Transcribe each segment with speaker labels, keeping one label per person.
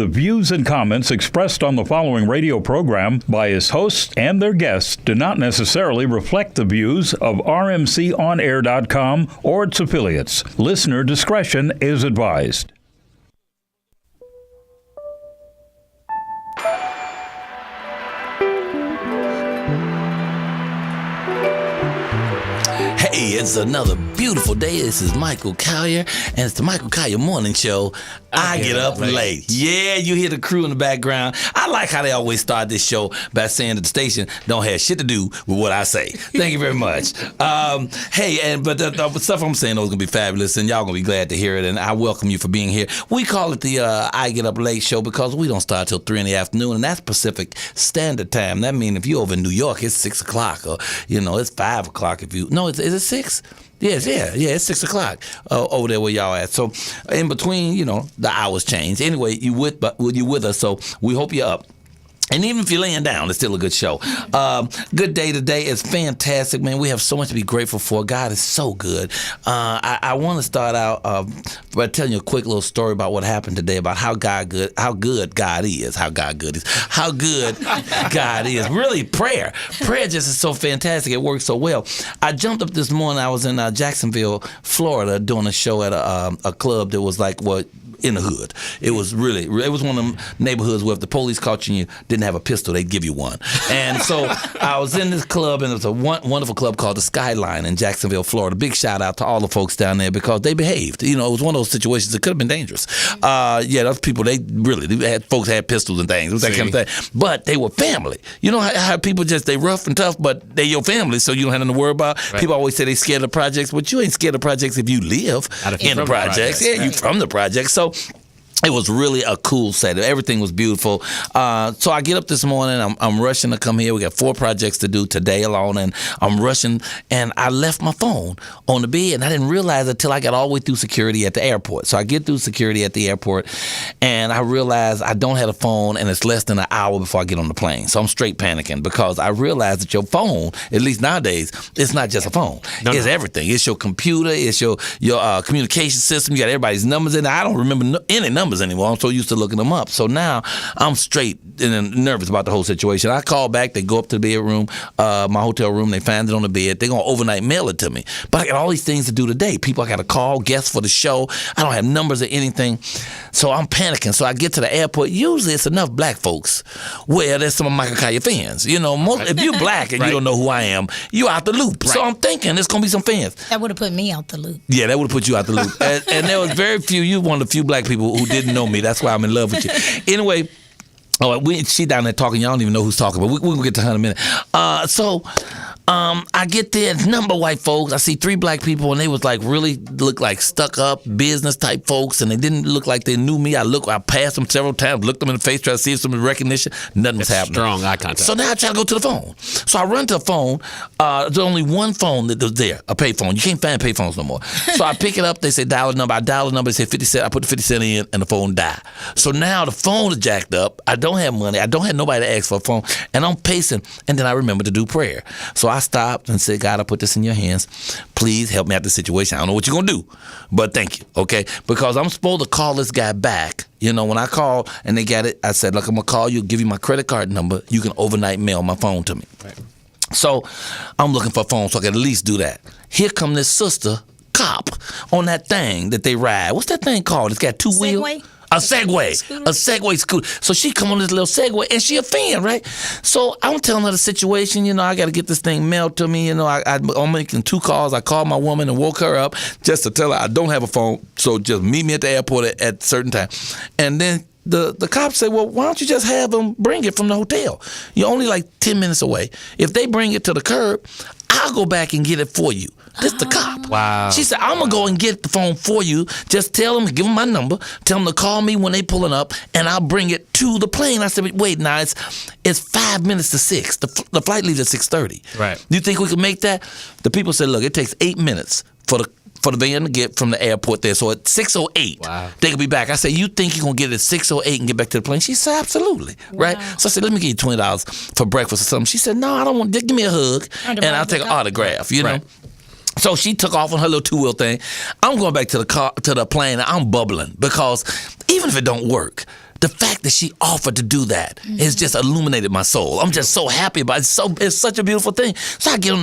Speaker 1: The views and comments expressed on the following radio program by its hosts and their guests do not necessarily reflect the views of RMCOnAir.com or its affiliates. Listener discretion is advised.
Speaker 2: Hey, it's another beautiful day. This is Michael Coylar, and it's the Michael Coylar Morning Show. I get up late. Yeah, you hear the crew in the background. I like how they always start this show by saying that the station don't have shit to do with what I say. Thank you very much. But the stuff I'm saying is going to be fabulous, and y'all going to be glad to hear it, and I welcome you for being here. We call it the I Get Up Late Show because we don't start till 3 in the afternoon, and that's Pacific Standard Time. That means if you're over in New York, it's 6 o'clock, or, it's 5 o'clock if you... No, is it 6? Yes, it's 6 o'clock over there where y'all at. So in between, the hours change. Anyway, you with us, so we hope you're up. And even if you're laying down, it's still a good show. Good day today. It's fantastic, man. We have so much to be grateful for. God is so good. I want to start out by telling you a quick little story about what happened today, about how good God is. Really, prayer. Prayer just is so fantastic. It works so well. I jumped up this morning. I was in Jacksonville, Florida, doing a show at a club that was like what. In the hood. It was one of them neighborhoods where if the police caught you and you didn't have a pistol, they'd give you one. And so I was in this club, and it was a wonderful club called the Skyline in Jacksonville, Florida. Big shout out to all the folks down there because they behaved. It was one of those situations that could have been dangerous. Those people, folks had pistols and things. It was that kind of thing. But they were family. You know how people they rough and tough, but they your family, so you don't have nothing to worry about. Right. People always say they scared of projects, but you ain't scared of projects if you live in the projects. Yeah, you from the projects. So it was really a cool setup. Everything was beautiful. So I get up this morning. I'm rushing to come here. We got 4 projects to do today alone, and I'm rushing. And I left my phone on the bed, and I didn't realize it until I got all the way through security at the airport. So I get through security at the airport, and I realize I don't have a phone, and it's less than an hour before I get on the plane. So I'm straight panicking because I realize that your phone, at least nowadays, it's not just a phone. It's everything. It's your computer. It's your communication system. You got everybody's numbers in there. I don't remember any numbers anymore. I'm so used to looking them up. So now I'm straight and nervous about the whole situation. I call back. They go up to the bedroom, my hotel room. They find it on the bed. They're going to overnight mail it to me. But I got all these things to do today. People I got to call, guests for the show. I don't have numbers or anything. So I'm panicking. So I get to the airport. Usually it's enough black folks where there's some of Michael Coylar fans. If you're black and you don't know who I am, you're out the loop. Right. So I'm thinking there's going to be some fans.
Speaker 3: That would have put me out the loop.
Speaker 2: Yeah, that would have put you out the loop. and there was very few. You're one of the few black people who didn't know me. That's why I'm in love with you. Anyway, she down there talking. Y'all don't even know who's talking, but we'll get to her in a minute. I get there, number of white folks. I see 3 black people, and they was really look like stuck up business type folks, and they didn't look like they knew me. I passed them several times, looked them in the face, tried to see if some recognition. Nothing was happening.
Speaker 4: Strong eye contact.
Speaker 2: So now I try to go to the phone. So I run to a phone. There's only one phone that was there, a pay phone. You can't find pay phones no more. So I pick it up. They say dial a number. I dial a number. They say 50 cents. I put the 50 cents in, and the phone died. So now the phone is jacked up. I don't have money. I don't have nobody to ask for a phone, and I'm pacing. And then I remember to do prayer. So I stopped and said, God, I put this in your hands. Please help me out the situation. I don't know what you're going to do, but thank you, okay? Because I'm supposed to call this guy back. When I called and they got it, I said, look, I'm going to call you, give you my credit card number. You can overnight mail my phone to me. Right. So I'm looking for a phone so I can at least do that. Here come this sister cop on that thing that they ride. What's that thing called? It's got 2 wheels.
Speaker 3: Segway?
Speaker 2: A Segway scooter. So she come on this little Segway, and she a fan, right? So I'm telling her the situation. I got to get this thing mailed to me. I'm making 2 calls. I called my woman and woke her up just to tell her I don't have a phone. So just meet me at the airport at a certain time. And then the cops say, well, why don't you just have them bring it from the hotel? You're only like 10 minutes away. If they bring it to the curb, I'll go back and get it for you. This the cop.
Speaker 4: Wow.
Speaker 2: She said, I'm going to go and get the phone for you. Just tell them, give them my number. Tell them to call me when they pulling up, and I'll bring it to the plane. I said, wait, now it's 5 minutes to 6. The flight leaves at 6:30.
Speaker 4: Right.
Speaker 2: Do you think we can make that? The people said, look, it takes 8 minutes for the van to get from the airport there. So at 6:08, they could be back. I said, you think you're going to get it at 6:08 and get back to the plane? She said, absolutely. Right? So I said, let me give you $20 for breakfast or something. She said, no, I don't want, just give me a hug, and I'll take an autograph, you know? So she took off on her little 2-wheel thing. I'm going back to the plane, and I'm bubbling because even if it don't work, the fact that she offered to do that has just illuminated my soul. I'm just so happy about it. It's such a beautiful thing. So I get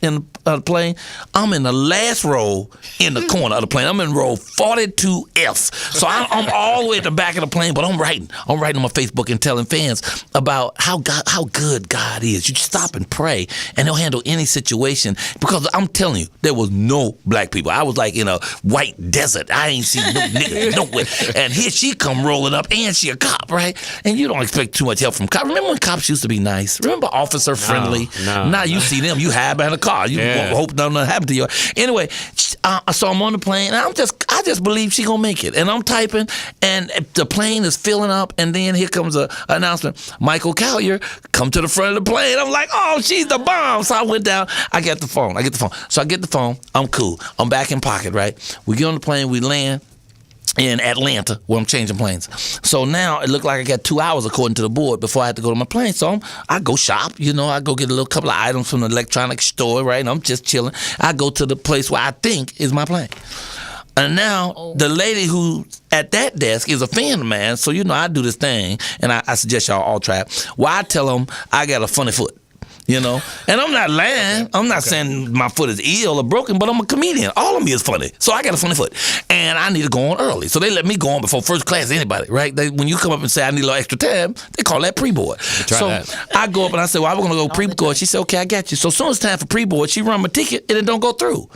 Speaker 2: in the plane. I'm in the last row in the corner of the plane. I'm in row 42F. So I'm all the way at the back of the plane, but I'm writing on my Facebook and telling fans about how good God is. You just stop and pray, and He'll handle any situation. Because I'm telling you, there was no black people. I was like in a white desert. I ain't seen no nigga nowhere. And here she come rolling up, and she a cop, right? And you don't expect too much help from cops. Remember when cops used to be nice? Remember officer friendly?
Speaker 3: No.
Speaker 2: Now you see them, you hide behind a car. You hope nothing happened to you. Anyway, so I'm on the plane, and I just believe she gonna make it. And I'm typing, and the plane is filling up, and then here comes an announcement. Michael Coylar, come to the front of the plane. I'm like, oh, she's the bomb. So I went down. I get the phone. So I get the phone. I'm cool. I'm back in pocket, right? We get on the plane. We land in Atlanta, where I'm changing planes. So now it looked like I got 2 hours according to the board before I had to go to my plane. So I go shop, I go get a couple of items from the electronics store, right? And I'm just chilling. I go to the place where I think is my plane. And now the lady who at that desk is a fan of mine. So, I do this thing, and I suggest y'all all try it. Well, I tell them I got a funny foot. And I'm not lying. I'm not saying my foot is ill or broken, but I'm a comedian. All of me is funny. So I got a funny foot. And I need to go on early. So they let me go on before first class anybody, right? When you come up and say I need a little extra time, they call that pre-board. So I go up and I say, well, I'm going to go pre-board. She said, okay, I got you. So as soon as it's time for pre-board, she run my ticket and it don't go through.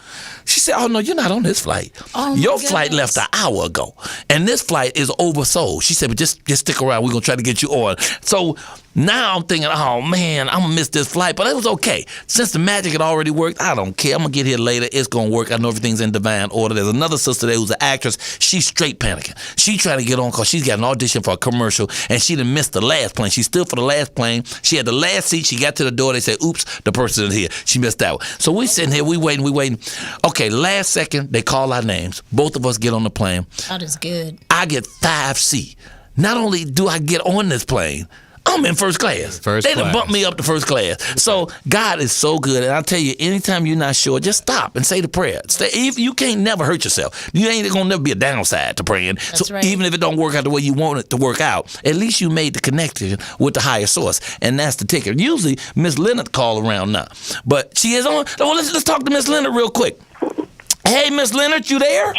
Speaker 2: She said, oh, no, you're not on this flight. Your flight left an hour ago. And this flight is oversold. She said, but just stick around. We're going to try to get you on. So now I'm thinking, oh, man, I'm going to miss this flight. But it was okay. Since the magic had already worked, I don't care. I'm going to get here later. It's going to work. I know everything's in divine order. There's another sister there who's an actress. She's straight panicking. She trying to get on because she's got an audition for a commercial, and she done missed the last plane. She stood for the last plane. She had the last seat. She got to the door. They said, oops, the person is here. She missed that one. So we sitting here. We waiting. Okay, last second, they call our names. Both of us get on the plane.
Speaker 4: That is good.
Speaker 2: I get 5C. Not only do I get on this plane, I'm in first class. They done bumped me up to first class. So God is so good. And I'll tell you, anytime you're not sure, just stop and say the prayer. If you can't never hurt yourself. You ain't going to never be a downside to praying.
Speaker 4: That's right.
Speaker 2: Even if it don't work out the way you want it to work out, at least you made the connection with the higher source. And that's the ticket. Usually, Miss Leonard call around now. But she is on. Well, let's talk to Miss Leonard real quick. Hey, Miss Leonard, you there?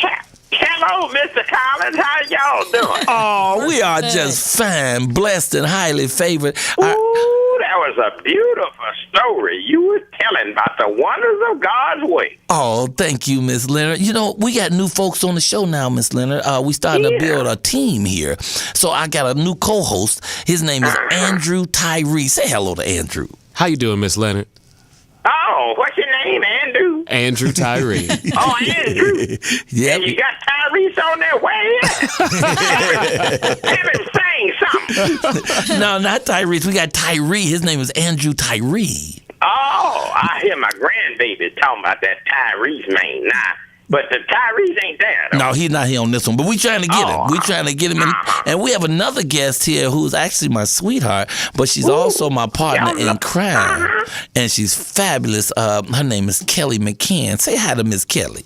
Speaker 5: Hello, Mr. Collins. How y'all doing?
Speaker 2: Oh, we are just fine, blessed, and highly favored.
Speaker 5: Ooh, that was a beautiful story you were telling about the wonders of God's way.
Speaker 2: Oh, thank you, Miss Leonard. We got new folks on the show now, Miss Leonard. We starting to build a team here. So I got a new co-host. His name is Andrew Tyree. Say hello to Andrew.
Speaker 3: How you doing, Miss Leonard?
Speaker 5: Oh, what's your name, Andrew?
Speaker 3: Andrew Tyree.
Speaker 5: Oh, Andrew.
Speaker 2: Yeah.
Speaker 5: And you got Tyrese on there? Where he at? Have him sing something.
Speaker 2: No, not Tyrese. We got Tyree. His name is Andrew Tyree.
Speaker 5: Oh, I hear my grandbaby talking about that Tyrese man now. But the Tyrese ain't there, though.
Speaker 2: No, he's not here on this one. But we trying to get him. We trying to get him in. And we have another guest here who's actually my sweetheart, but she's also my partner in crime. And she's fabulous. Her name is Kelly McCann. Say hi to Miss Kelly.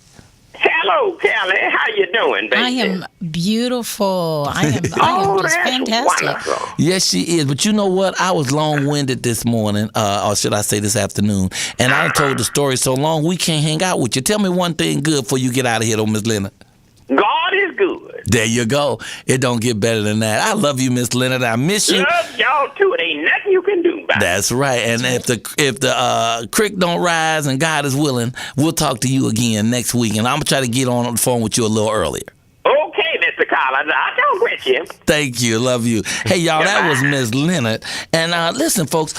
Speaker 5: Hello, Kelly. How you doing, baby?
Speaker 4: I am beautiful. I am just fantastic.
Speaker 5: Wonderful.
Speaker 2: Yes, she is. But you know what? I was long-winded this morning, or should I say this afternoon, and I told the story so long we can't hang out with you. Tell me one thing good before you get out of here, though, Miss Leonard.
Speaker 5: God is good.
Speaker 2: There you go. It don't get better than that. I love you, Miss Leonard. I miss you.
Speaker 5: Love y'all too. It ain't nothing you can do about it.
Speaker 2: That's right. And if the creek don't rise and God is willing, we'll talk to you again next week. And I'm gonna try to get on the phone with you a little earlier.
Speaker 5: Okay, Mr. Collins. I don't quit you.
Speaker 2: Thank you. Love you. Hey, y'all, that was Miss Leonard. And listen, folks,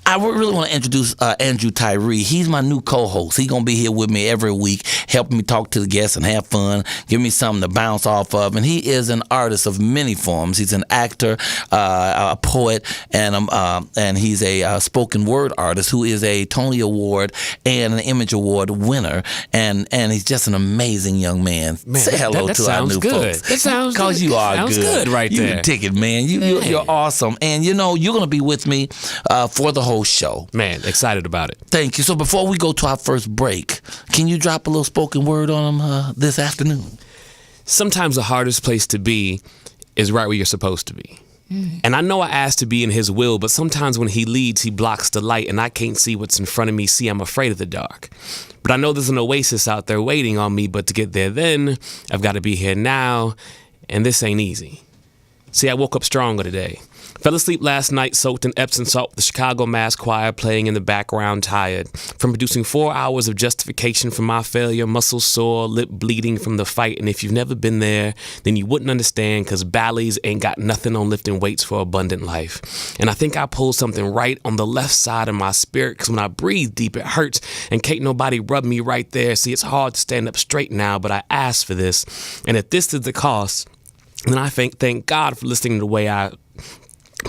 Speaker 2: I really want to introduce Andrew Tyree. He's my new co-host. He's going to be here with me every week, helping me talk to the guests and have fun, give me something to bounce off of. And he is an artist of many forms. He's an actor, a poet, and he's a spoken word artist who is a Tony Award and an Image Award winner. And he's just an amazing young man. Say hello to our new folks.
Speaker 3: That sounds good.
Speaker 2: Because you are
Speaker 3: sounds good right
Speaker 2: you
Speaker 3: there.
Speaker 2: You the ticket, man. You're awesome. And, you're going to be with me for the whole show.
Speaker 3: Man, excited about it.
Speaker 2: Thank you. So before we go to our first break, can you drop a little spoken word on them this afternoon?
Speaker 3: Sometimes the hardest place to be is right where you're supposed to be. And I know I asked to be in his will, but sometimes when he leads, he blocks the light and I can't see what's in front of me. See, I'm afraid of the dark. But I know there's an oasis out there waiting on me, but to get there then, I've got to be here now, and this ain't easy. See, I woke up stronger today. Fell asleep last night soaked in Epsom salt with the Chicago Mass Choir playing in the background, tired from producing 4 hours of justification for my failure, muscles sore, lip bleeding from the fight. And if you've never been there, then you wouldn't understand, because Bally's ain't got nothing on lifting weights for abundant life. And I think I pulled something right on the left side of my spirit, because when I breathe deep, it hurts and can't nobody rub me right there. See, it's hard to stand up straight now, but I asked for this. And if this is the cost, then I thank God for listening to the way I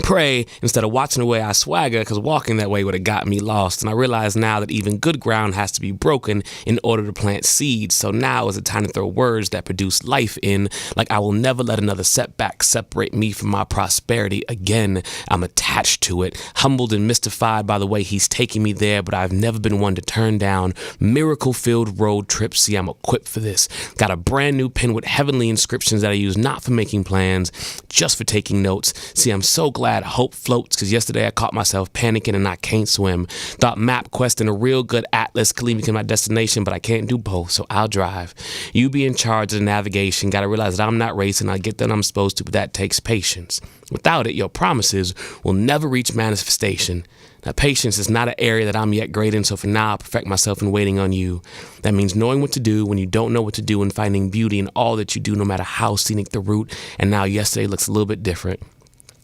Speaker 3: pray instead of watching the way I swagger, because walking that way would have got me lost. And I realize now that even good ground has to be broken in order to plant seeds. So now is the time to throw words that produce life in, like I will never let another setback separate me from my prosperity again. I'm attached to it, humbled and mystified by the way he's taking me there, but I've never been one to turn down miracle-filled road trips. See, I'm equipped for this. Got a brand new pen with heavenly inscriptions that I use not for making plans, just for taking notes. See, I'm so glad hope floats, because yesterday I caught myself panicking and I can't swim. Thought MapQuest and a real good atlas could lead me to my destination, but I can't do both, so I'll drive. You be in charge of the navigation. Gotta realize that I'm not racing. I get that I'm supposed to, but that takes patience. Without it, your promises will never reach manifestation. Now, patience is not an area that I'm yet great in, so for now, I perfect myself in waiting on you. That means knowing what to do when you don't know what to do, and finding beauty in all that you do, no matter how scenic the route. And now yesterday looks a little bit different.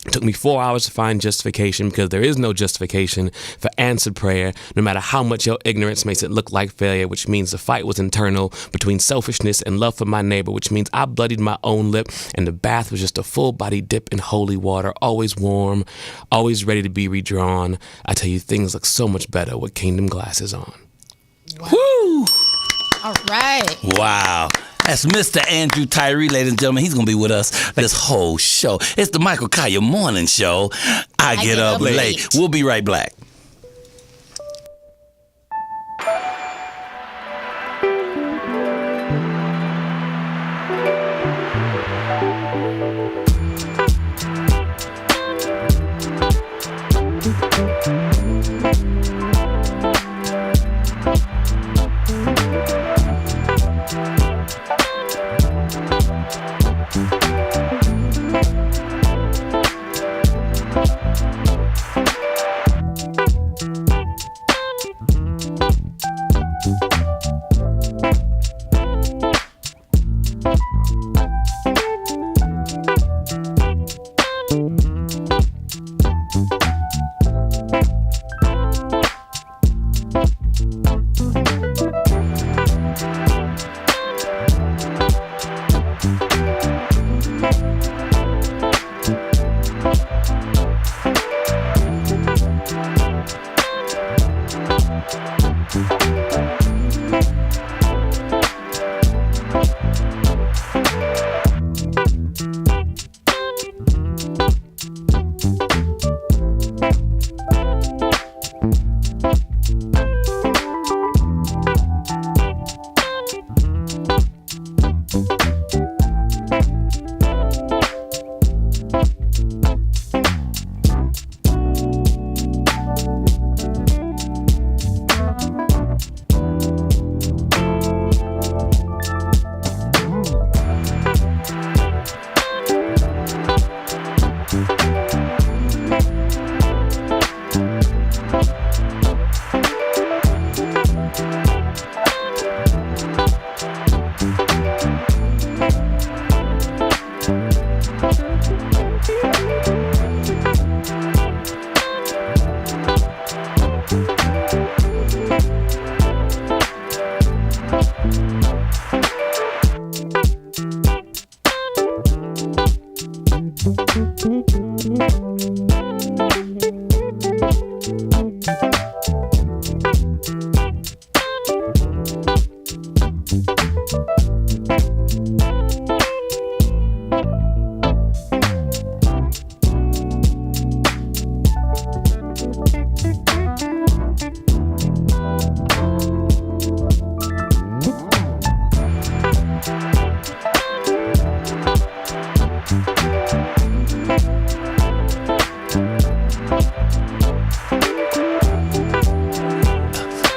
Speaker 3: It took me 4 hours to find justification, because there is no justification for answered prayer, no matter how much your ignorance makes it look like failure, which means the fight was internal between selfishness and love for my neighbor, which means I bloodied my own lip, and the bath was just a full body dip in holy water, always warm, always ready to be redrawn. I tell you, things look so much better with kingdom glasses on.
Speaker 4: Wow.
Speaker 2: Woo!
Speaker 4: All right.
Speaker 2: Wow. That's Mr. Andrew Tyree, ladies and gentlemen. He's going to be with us this whole show. It's the Michael Coylar Morning Show. I get up late. We'll be right back.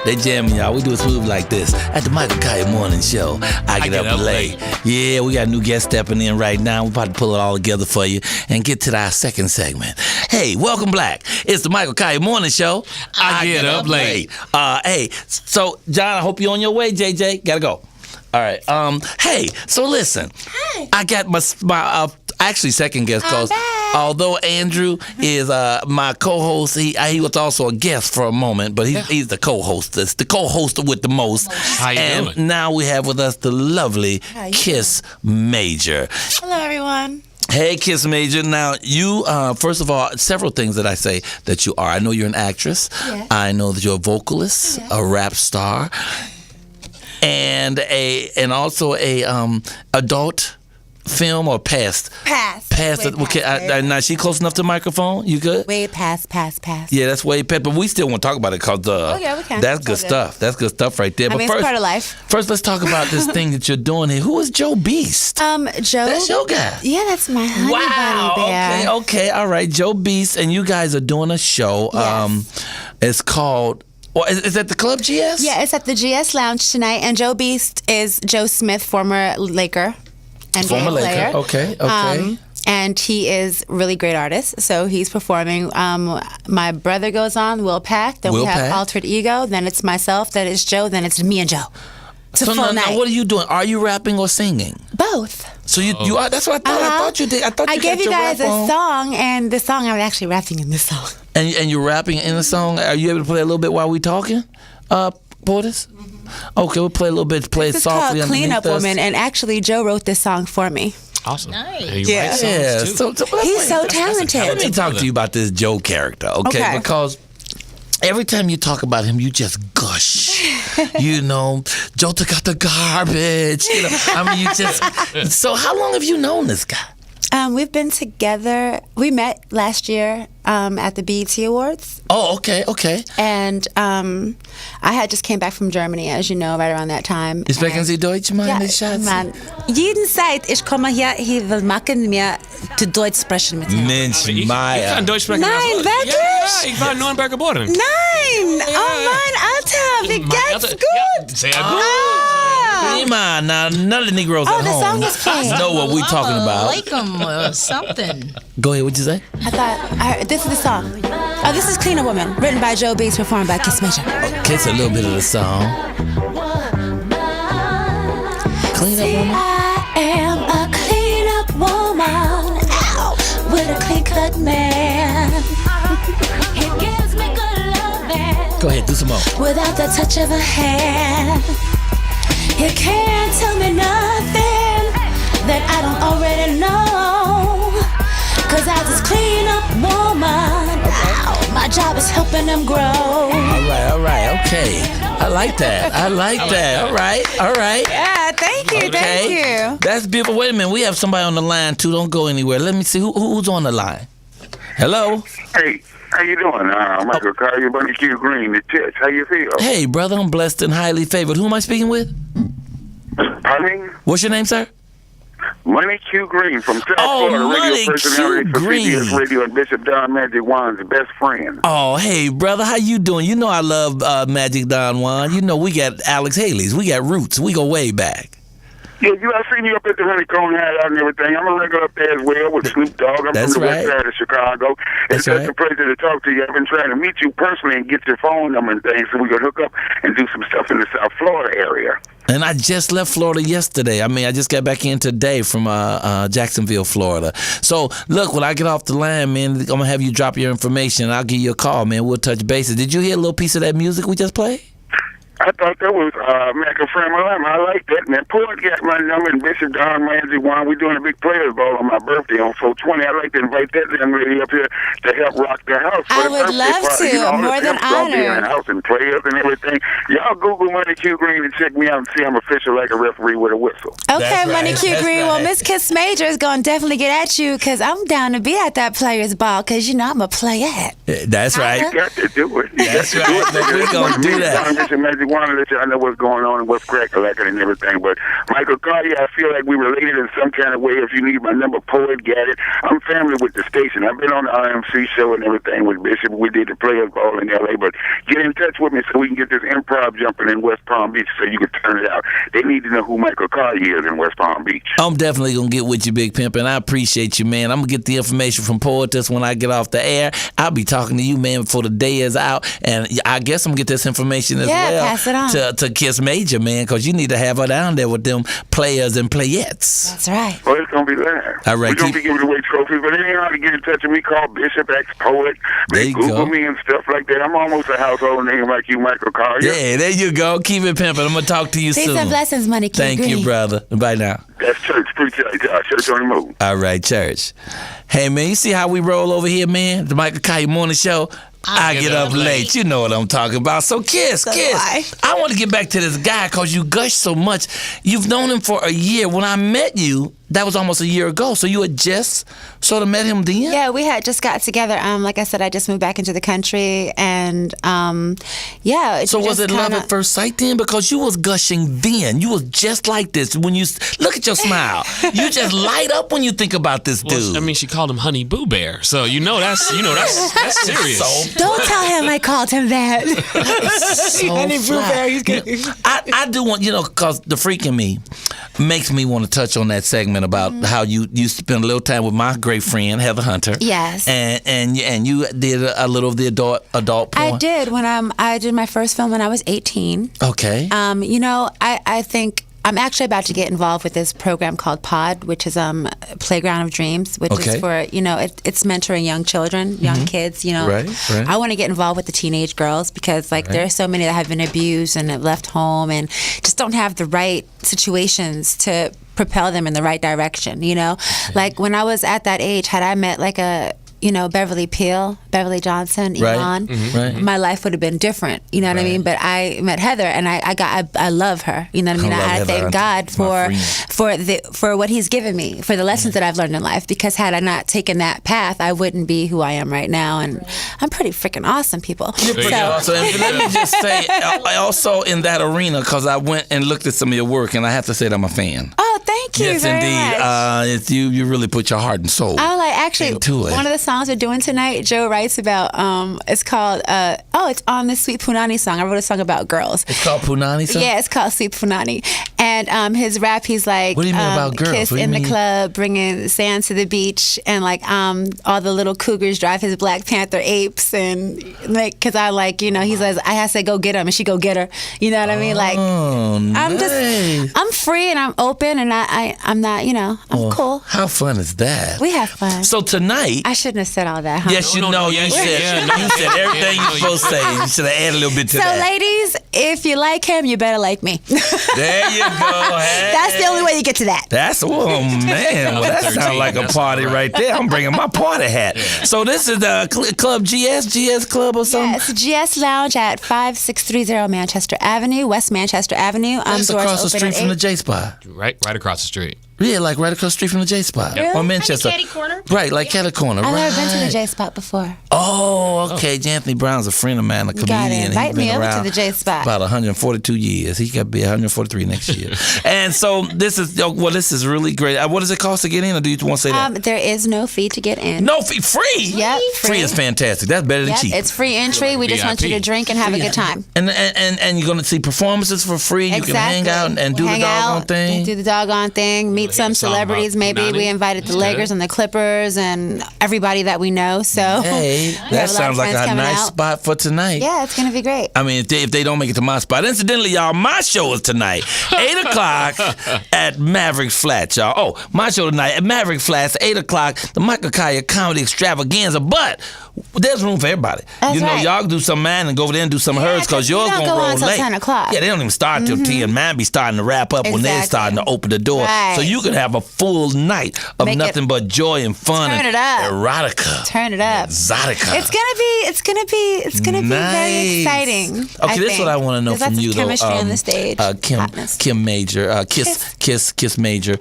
Speaker 2: They jamming, y'all. We do a smooth like this at the Michael Coylar Morning Show. I get up late. Yeah, we got a new guest stepping in right now. We're about to pull it all together for you and get to our second segment. Hey, welcome back. It's the Michael Coylar Morning Show. I get up late. Hey, so John, I hope you're on your way. JJ, gotta go. All right. Hey, so listen.
Speaker 4: Hi.
Speaker 2: I got my actually second guest host. Although Andrew is my co-host, he was also a guest for a moment, but he's the co-hostess, the co-host with the most.
Speaker 3: How you
Speaker 2: and
Speaker 3: doing?
Speaker 2: now we have with us the lovely Kiss Major.
Speaker 4: Hello, everyone.
Speaker 2: Hey, Kiss Major. Now, you, first of all, several things that I say that you are. I know you're an actress.
Speaker 4: Yeah.
Speaker 2: I know that you're a vocalist, a rap star, and also a adult film or past.
Speaker 4: Way
Speaker 2: Okay, now she close enough to the microphone? You good?
Speaker 4: Way past.
Speaker 2: Yeah, that's way past. But we still want to talk about it because
Speaker 4: Okay, we can.
Speaker 2: that's
Speaker 4: It's
Speaker 2: good
Speaker 4: all good.
Speaker 2: stuff. That's good stuff right there.
Speaker 4: I
Speaker 2: But
Speaker 4: mean,
Speaker 2: first,
Speaker 4: it's part of life.
Speaker 2: First, let's talk about this thing that you're doing here. Who is Joe Beast?
Speaker 4: Joe.
Speaker 2: That's your guy.
Speaker 4: Yeah, that's my honey bunny bear.
Speaker 2: Okay, all right. Joe Beast, and you guys are doing a show.
Speaker 4: Yes.
Speaker 2: It's called. Well, is that the Club GS?
Speaker 4: Yeah, it's at the GS Lounge tonight, and Joe Beast is Joe Smith, former Laker, NBA
Speaker 2: Former
Speaker 4: player.
Speaker 2: Laker. Okay.
Speaker 4: And he is a really great artist, so he's performing. My brother goes on, Will Pack. Then
Speaker 2: Will
Speaker 4: we have
Speaker 2: Pack.
Speaker 4: Altered Ego. Then it's myself. Then it's Joe. Then it's me and Joe. It's a
Speaker 2: So
Speaker 4: full
Speaker 2: now,
Speaker 4: night.
Speaker 2: what are you doing? Are you rapping or singing?
Speaker 4: Both.
Speaker 2: So you are. That's what I thought. I thought you did. I thought
Speaker 4: I
Speaker 2: you
Speaker 4: gave
Speaker 2: got
Speaker 4: you
Speaker 2: your
Speaker 4: guys
Speaker 2: rap
Speaker 4: a
Speaker 2: on.
Speaker 4: song, and the song I'm actually rapping in this song.
Speaker 2: And you're rapping in the song. Are you able to play a little bit while we talking, Portis? Okay, we'll play a little bit. Play it
Speaker 4: This is
Speaker 2: softly
Speaker 4: called Clean
Speaker 2: underneath
Speaker 4: Up
Speaker 2: us.
Speaker 4: Woman, and actually Joe wrote this song for me.
Speaker 3: Awesome.
Speaker 6: Nice.
Speaker 3: And you
Speaker 4: Yeah.
Speaker 3: write
Speaker 2: Yeah.
Speaker 3: songs, too.
Speaker 2: So
Speaker 4: He's so talented.
Speaker 2: Let me talk to you about this Joe character, okay?
Speaker 4: Okay.
Speaker 2: Because every time you talk about him, you just gush. You know, Joe took out the garbage. You know, I mean, you just. So, how long have you known this guy?
Speaker 4: We've been together. We met last year at the BET Awards,
Speaker 2: Oh, okay.
Speaker 4: and I had just came back from Germany, as you know, right around that time.
Speaker 2: Sprechen Sie Deutsch, meine Schatz?
Speaker 4: man. Jeden Zeit, ich komme hier, will machen mir zu Deutsch sprechen mit ihm.
Speaker 2: Mensch,
Speaker 3: Ich
Speaker 2: Maya.
Speaker 3: kann Deutsch sprechen.
Speaker 4: Nein, wirklich?
Speaker 3: Ja, ich war in Nürnberg geboren.
Speaker 4: Nein! Oh mein Alter, wie geht's gut?
Speaker 3: Ja, sehr gut.
Speaker 4: Ah.
Speaker 2: Prima. Now, none of the Negroes
Speaker 4: Oh,
Speaker 2: at
Speaker 4: the
Speaker 2: home
Speaker 4: song is playing.
Speaker 2: know what we're talking about.
Speaker 6: Like him or something.
Speaker 2: Go ahead, what'd you say?
Speaker 4: I thought, this is the song. Oh, this is Clean a Woman, written by Joe Beast, performed by Kiss Major.
Speaker 2: Okay, it's a little bit of the song. Clean up, woman.
Speaker 4: I am a clean up woman, ow, with a clean cut man. He gives me good loving
Speaker 2: Go ahead, do some more.
Speaker 4: without the touch of a hand. He can't tell me nothing that I don't already know. Cause I just clean up woman, ow, my job is helping him grow.
Speaker 2: All right, okay. I like that. All right.
Speaker 4: Yeah, thank you, thank you.
Speaker 2: That's beautiful. Wait a minute, we have somebody on the line too. Don't go anywhere. Let me see who's on the line. Hello.
Speaker 7: Hey, how you doing? Michael Coylar Morning, Q Green, the Church. How you feel?
Speaker 2: Hey, brother, I'm blessed and highly favored. Who am I speaking with?
Speaker 7: Pardon?
Speaker 2: What's your name, sir?
Speaker 7: Money Q Green from South
Speaker 2: Oh,
Speaker 7: Florida,
Speaker 2: Money
Speaker 7: radio personality
Speaker 2: Q
Speaker 7: for
Speaker 2: Green.
Speaker 7: CBS Radio and Bishop Don Magic Juan's best friend.
Speaker 2: Oh, hey, brother, how you doing? You know I love Magic Don Juan. You know we got Alex Haley's. We got roots. We go way back.
Speaker 7: Yeah, I seen you up at the Honeycomb Hideout and everything. I'm a regular up there as well with Snoop Dogg. I'm
Speaker 2: That's
Speaker 7: from the
Speaker 2: right.
Speaker 7: west side of Chicago.
Speaker 2: That's
Speaker 7: It's such
Speaker 2: right.
Speaker 7: a pleasure to talk to you. I've been trying to meet you personally and get your phone number and things so we could hook up and do some stuff in the South Florida area.
Speaker 2: And I just left Florida yesterday. I mean, I just got back in today from Jacksonville, Florida. So, look, when I get off the line, man, I'm going to have you drop your information. I'll give you a call, man. We'll touch bases. Did you hear a little piece of that music we just played?
Speaker 7: I thought that was Michael Coylar. I like that, man. Port got my number and Bishop Don Magic Juan. We're doing a big players ball on my birthday on 420. I'd like to invite that young lady up here to help rock the house.
Speaker 4: I
Speaker 7: for the
Speaker 4: would
Speaker 7: birthday
Speaker 4: love
Speaker 7: party.
Speaker 4: to.
Speaker 7: You know, all
Speaker 4: More
Speaker 7: the
Speaker 4: than
Speaker 7: help's gonna be in
Speaker 4: honored.
Speaker 7: the house and players and everything. Y'all Google Money Q Green and check me out and see I'm official like a referee with a whistle.
Speaker 4: Okay,
Speaker 2: That's
Speaker 4: Money
Speaker 2: right,
Speaker 4: Q
Speaker 2: that's
Speaker 4: Green. Well,
Speaker 2: right.
Speaker 4: Miss Kiss Major is going to definitely get at you because I'm down to be at that players ball because, you know, I'm a playette.
Speaker 2: That's right.
Speaker 7: You got to do it. You
Speaker 2: That's
Speaker 7: got to
Speaker 2: right,
Speaker 7: do it.
Speaker 2: but we gonna do that.
Speaker 7: Don Bishop Magic Ramsey wanted to let y'all know what's going on and what's crack-a-lacking and everything. But Michael Coylar, I feel like we related in some kind of way. If you need my number, Poet got it. I'm family with the station. I've been on the RMC show and everything with Bishop. We did the Players Ball in L.A., but get in touch with me so we can get this improv jumping in West Palm Beach so you can turn it out. They need to know who Michael Coylar is in West Palm Beach.
Speaker 2: I'm definitely going to get with you, Big Pimp, and I appreciate you, man. I'm going to get the information from Poetess when I get off the air. I'll be talking to you, man, before the day is out, and I guess I'm going to get this information as well
Speaker 4: pass it on.
Speaker 2: to Kiss Major, man, because you need to have her down there with them players and playettes.
Speaker 4: That's right.
Speaker 7: Well, it's going to be there.
Speaker 2: All right,
Speaker 7: We're going to be giving away trophies, but anyhow, to get in touch with me, call Bishop X Poet.
Speaker 2: There
Speaker 7: They
Speaker 2: you
Speaker 7: Google
Speaker 2: go.
Speaker 7: me and stuff like that. I'm almost a household name like you, Michael Coylar.
Speaker 2: Yeah, there you go. Keep it pimping. I'm going to talk to you
Speaker 4: Peace
Speaker 2: soon.
Speaker 4: and blessings, Money King
Speaker 2: Thank
Speaker 4: Green.
Speaker 2: you, brother. Bye now.
Speaker 7: That's church. Appreciate it. Church on the move.
Speaker 2: All right, church. Hey, man, you see how we roll over here, man? The Michael Coylar Morning Show. I get up late. You know what I'm talking about. So, Kiss. I want to get back to this guy because you gush so much. You've known him for a year. When I met you, that was almost a year ago. So you had just sort of met him then?
Speaker 4: Yeah, we had just got together. Like I said, I just moved back into the country, and yeah.
Speaker 2: So was it love at first sight then? Because you was gushing then. You was just like this. When you look at your smile, you just light up when you think about this dude.
Speaker 3: Well, I mean, she called him Honey Boo Bear, so that's serious.
Speaker 4: Don't tell him I called him that.
Speaker 2: Honey Boo Bear. I do want, because the freak in me makes me want to touch on that segment about how you spent a little time with my great friend Heather Hunter.
Speaker 4: Yes.
Speaker 2: And you did a little of the adult porn.
Speaker 4: I did when I did my first film when I was 18.
Speaker 2: Okay.
Speaker 4: I think I'm actually about to get involved with this program called POD, which is Playground of Dreams, which is for it's mentoring young children, young kids.
Speaker 2: Right.
Speaker 4: I want to get involved with the teenage girls because there are so many that have been abused and have left home and just don't have the right situations to propel them in the right direction. Like when I was at that age, had I met like a Beverly Johnson, Iman, my life would have been different. You know what I mean? But I met Heather, and I love her. You know what I mean? I thank God for what He's given me, for the lessons that I've learned in life. Because had I not taken that path, I wouldn't be who I am right now. And I'm pretty freaking awesome, people.
Speaker 2: You're pretty awesome. And let me just say, also in that arena, because I went and looked at some of your work, and I have to say that I'm a fan.
Speaker 4: Oh, thank you very much.
Speaker 2: It's you really put your heart and soul. Into it.
Speaker 4: One of the songs we're doing tonight, Joe writes about. It's called. It's on this Sweet Punani song. I wrote a song about girls.
Speaker 2: It's called Punani song?
Speaker 4: Yeah, it's called Sweet Punani. And his rap, he's like,
Speaker 2: what do you mean about girls?
Speaker 4: Kiss in the club, bringing sand to the beach, and like all the little cougars drive his Black Panther apes, and like, because I like, he says I have to go get him, and she go get her. You know what I mean? Like, I'm free and I'm open, and I'm not, I'm cool.
Speaker 2: How fun is that?
Speaker 4: We have fun.
Speaker 2: So tonight,
Speaker 4: I shouldn't have said all that, huh?
Speaker 2: Yes, you said everything you're supposed to say. You should have added a little bit to that.
Speaker 4: So, ladies, if you like him, you better like me.
Speaker 2: There you go. Hey.
Speaker 4: That's the only way you get to that.
Speaker 2: Man. Well, that sounds like a party right there. I'm bringing my party hat. So this is the Club GS Club or something?
Speaker 4: Yes, GS Lounge at 5630 Manchester Avenue, West Manchester Avenue.
Speaker 2: That's across the street from the J Spot.
Speaker 3: Right across the street.
Speaker 2: Yeah, like right across the street from the J Spot.
Speaker 4: Really?
Speaker 2: Or Manchester.
Speaker 6: Like Catty Corner?
Speaker 2: Right, like Catty Corner.
Speaker 4: I've never been to the J Spot before.
Speaker 2: Oh, okay. Anthony Brown's a friend of mine, a comedian.
Speaker 4: Gotta invite
Speaker 2: He's been
Speaker 4: me over
Speaker 2: around
Speaker 4: to the J Spot.
Speaker 2: about 142 years. He could be 143 next year. And so this is really great. What does it cost to get in, or do you want to say that?
Speaker 4: There is no fee to get in.
Speaker 2: No fee, free.
Speaker 4: Yep,
Speaker 2: free is fantastic. That's better than cheap.
Speaker 4: It's free entry. We just want you to drink and have a good time.
Speaker 2: And you're gonna see performances for free. You can hang out and do the doggone thing.
Speaker 4: Do the doggone thing. Meet some celebrities. Maybe we invited the Lakers and the Clippers and everybody that we know. So
Speaker 2: hey, that sounds like a nice spot for tonight.
Speaker 4: Yeah, it's gonna be great.
Speaker 2: I mean, if they don't make it to my spot. Incidentally, y'all, my show is tonight, 8 o'clock at Maverick Flats, y'all. Oh, my show tonight at Maverick Flats, 8 o'clock, the Michael Coylar Comedy Extravaganza. But there's room for everybody.
Speaker 4: That's right.
Speaker 2: Y'all can do some mine and go over there and do some of hers because yours
Speaker 4: don't
Speaker 2: gonna
Speaker 4: go
Speaker 2: roll
Speaker 4: on till
Speaker 2: late.
Speaker 4: 10 o'clock.
Speaker 2: Yeah, they don't even start till 10. Mine be starting to wrap up when they're starting to open the door.
Speaker 4: Right.
Speaker 2: So you can have a full night of nothing but joy and fun
Speaker 4: Turn
Speaker 2: and
Speaker 4: it up.
Speaker 2: erotica.
Speaker 4: Turn it up.
Speaker 2: Exotica.
Speaker 4: It's gonna be very exciting.
Speaker 2: Okay, this is what I want to know from you, though.
Speaker 4: Chemistry on the stage.
Speaker 2: Kim Major, Kiss Major.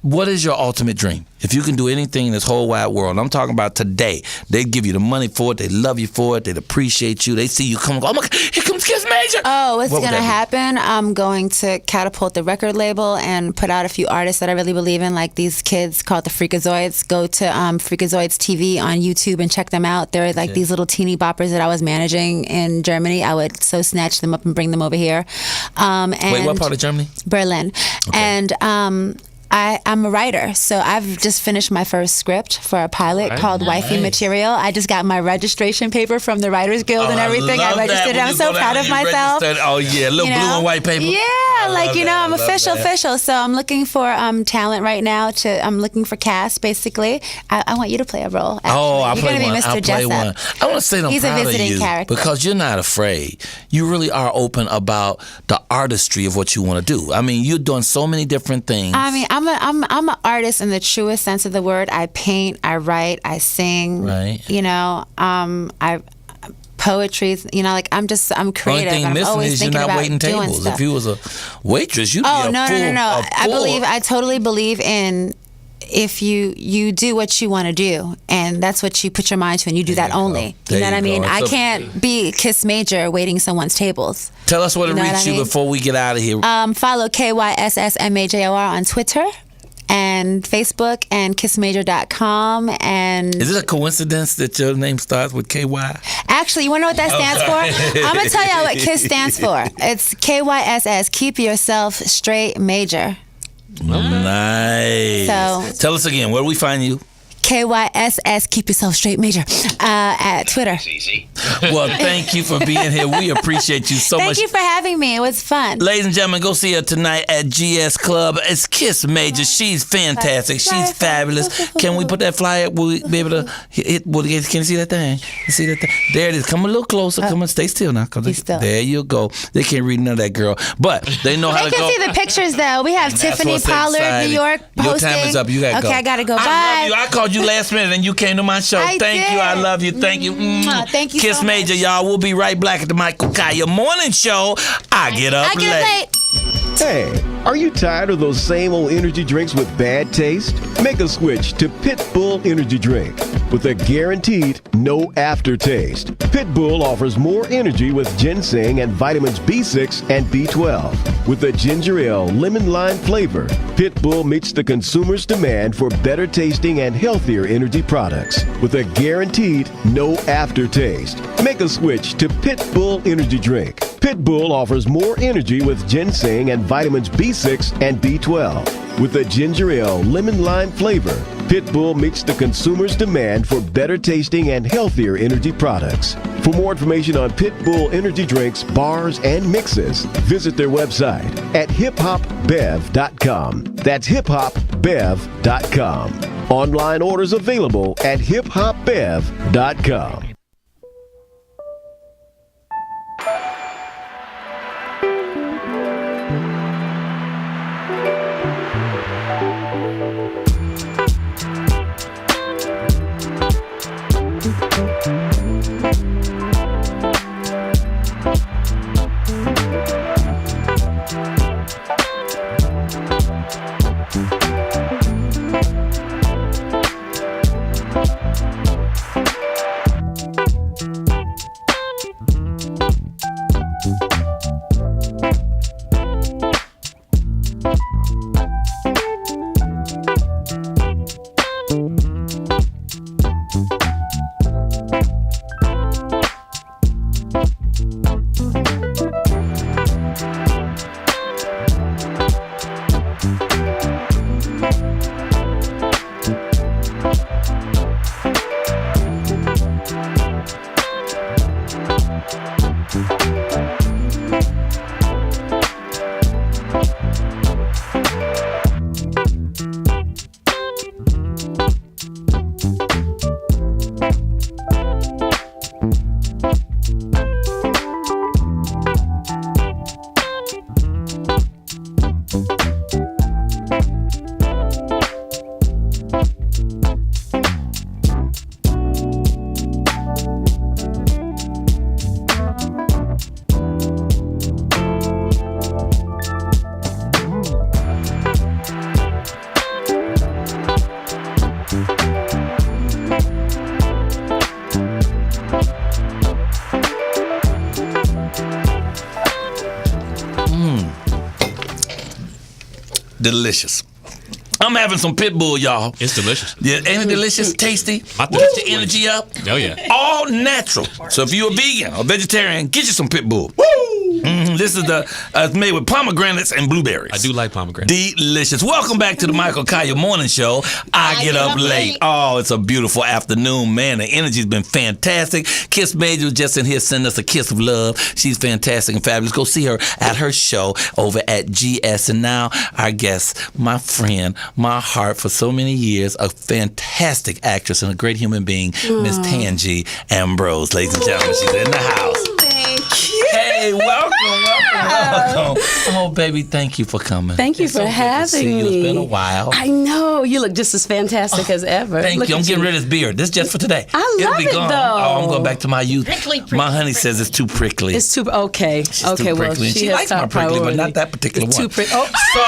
Speaker 2: What is your ultimate dream? If you can do anything in this whole wide world, I'm talking about today, they'd give you the money for it, they love you for it, they'd appreciate you, they see you come, oh my God, here comes Kiss Major, Major?
Speaker 8: Oh, what's
Speaker 2: What would
Speaker 8: going to
Speaker 2: that be?
Speaker 8: happen? I'm going to catapult the record label and put out a few artists that I really believe in, like these kids called the Freakazoids. Go to Freakazoids TV on YouTube and check them out. They're like these little teeny boppers that I was managing in Germany. I would so snatch them up and bring them over here. And
Speaker 2: Wait, what part of Germany?
Speaker 8: Berlin.
Speaker 2: Okay.
Speaker 8: And I'm a writer, so I've just finished my first script for a pilot called Wifey Material. I just got my registration paper from the Writers Guild and everything. I registered it. I'm so proud of myself.
Speaker 2: Oh yeah, little blue and white paper.
Speaker 8: Yeah, I'm official. So I'm looking for talent right now. I'm looking for cast, basically. I want you to play a role. Actually.
Speaker 2: Oh, I'll
Speaker 8: You're
Speaker 2: play
Speaker 8: gonna be
Speaker 2: one.
Speaker 8: Mr.
Speaker 2: I'll play
Speaker 8: Jessup.
Speaker 2: one. I want to say I'm
Speaker 8: He's a
Speaker 2: proud of
Speaker 8: visiting
Speaker 2: you
Speaker 8: character.
Speaker 2: because you're not afraid. You really are open about the artistry of what you want to do. I mean, you're doing so many different things.
Speaker 8: I mean, I'm an artist in the truest sense of the word. I paint, I write, I sing.
Speaker 2: Right.
Speaker 8: I poetry. I'm creative.
Speaker 2: Only thing
Speaker 8: and I'm
Speaker 2: missing
Speaker 8: always
Speaker 2: is you're
Speaker 8: thinking
Speaker 2: not
Speaker 8: about
Speaker 2: waiting
Speaker 8: doing
Speaker 2: tables.
Speaker 8: stuff.
Speaker 2: If you was a waitress, you'd be a
Speaker 8: no.
Speaker 2: full.
Speaker 8: I totally believe in if you do what you want to do, and that's what you put your mind to, and you do that only. You know what I mean? I can't be Kiss Major waiting someone's tables.
Speaker 2: Tell us where to
Speaker 8: You know
Speaker 2: reach
Speaker 8: what I
Speaker 2: you
Speaker 8: mean?
Speaker 2: before we get out of here.
Speaker 8: Follow KYSSMAJOR on Twitter and Facebook and kissmajor.com. And
Speaker 2: Is it a coincidence that your name starts with KY?
Speaker 8: actually, you want to know what that stands for? I'm going to tell y'all what KISS stands for. It's KYSS, Keep Yourself Straight Major.
Speaker 2: Nice.
Speaker 8: So-
Speaker 2: Tell us again, where do we find you?
Speaker 8: KYSS, Keep Yourself Straight Major, at Twitter.
Speaker 2: Well, thank you for being here. We appreciate you so much.
Speaker 8: Thank you for having me. It was fun.
Speaker 2: Ladies and gentlemen, go see her tonight at GS Club. It's Kiss Major. She's fantastic. She's fabulous. Can we put that flyer? Will we be able to hit? Can you see that thing? You see that thing? There it is. Come a little closer. Come on, stay still now.
Speaker 8: Be still.
Speaker 2: There you go. They can't read none of that, girl. But they know how
Speaker 8: They
Speaker 2: to go.
Speaker 8: can see the pictures, though. We have Tiffany
Speaker 2: what's
Speaker 8: Pollard,
Speaker 2: exciting.
Speaker 8: New York,
Speaker 2: Your
Speaker 8: hosting.
Speaker 2: time is up. You gotta go.
Speaker 8: Okay, I gotta go. Bye.
Speaker 2: I love you. I called you last minute and you came to my show.
Speaker 8: I
Speaker 2: Thank you.
Speaker 8: did.
Speaker 2: I love you. Thank you.
Speaker 8: Thank you
Speaker 2: Kiss
Speaker 8: so
Speaker 2: Major,
Speaker 8: much.
Speaker 2: y'all. We'll be right back at the Michael Coylar Morning Show. I get up
Speaker 8: I get late.
Speaker 9: Hey, are you tired of those same old energy drinks with bad taste? Make a switch to Pitbull Energy Drink with a guaranteed no aftertaste. Pitbull offers more energy with ginseng and vitamins B6 and B12. With a ginger ale lemon lime flavor, Pitbull meets the consumer's demand for better tasting and healthier energy products with a guaranteed no aftertaste. Make a switch to Pitbull Energy Drink. Pitbull offers more energy with ginseng and vitamins B6 and B12. With a ginger ale lemon lime flavor, Pitbull meets the consumer's demand for better tasting and healthier energy products. For more information on Pitbull energy drinks, bars, and mixes, visit their website at hiphopbev.com. That's hiphopbev.com. Online orders available at hiphopbev.com.
Speaker 2: delicious. I'm having some pit bull, y'all.
Speaker 3: It's delicious.
Speaker 2: Yeah, ain't it delicious, tasty?
Speaker 3: My
Speaker 2: Get
Speaker 3: thirst
Speaker 2: your energy up.
Speaker 3: Oh, yeah.
Speaker 2: All natural. So if you're a vegan or vegetarian, get you some pit bull. This is it's made with pomegranates and blueberries.
Speaker 3: I do like pomegranates.
Speaker 2: Delicious. Welcome back to the Michael Coylar Morning Show. I get up late. Oh, it's a beautiful afternoon, man. The energy's been fantastic. Kiss Major was just in here sending us a kiss of love. She's fantastic and fabulous. Go see her at her show over at GS. And now our guest, my friend, my heart for so many years, a fantastic actress and a great human being, Miss Tangie Ambrose. Ladies and gentlemen, she's in the house.
Speaker 6: Thank you.
Speaker 2: Hey, welcome. Oh, baby, thank you for coming.
Speaker 6: Thank you
Speaker 2: It's
Speaker 6: for
Speaker 2: so good to
Speaker 6: having
Speaker 2: see you.
Speaker 6: me.
Speaker 2: It's been a while.
Speaker 6: I know. You look just as fantastic as ever.
Speaker 2: Thank
Speaker 6: Look
Speaker 2: you. I'm
Speaker 6: at
Speaker 2: getting rid of this beard. This is just for today.
Speaker 6: I
Speaker 2: It'll
Speaker 6: love
Speaker 2: be
Speaker 6: it,
Speaker 2: gone.
Speaker 6: though.
Speaker 2: Oh, I'm going back to my youth. My honey says it's too prickly.
Speaker 6: It's too okay.
Speaker 2: She's
Speaker 6: Okay,
Speaker 2: too
Speaker 6: well,
Speaker 2: prickly.
Speaker 6: she
Speaker 2: She likes
Speaker 6: has
Speaker 2: my
Speaker 6: top
Speaker 2: prickly, but
Speaker 6: priority.
Speaker 2: not that particular
Speaker 6: It's
Speaker 2: one.
Speaker 6: too prickly. Oh.
Speaker 2: So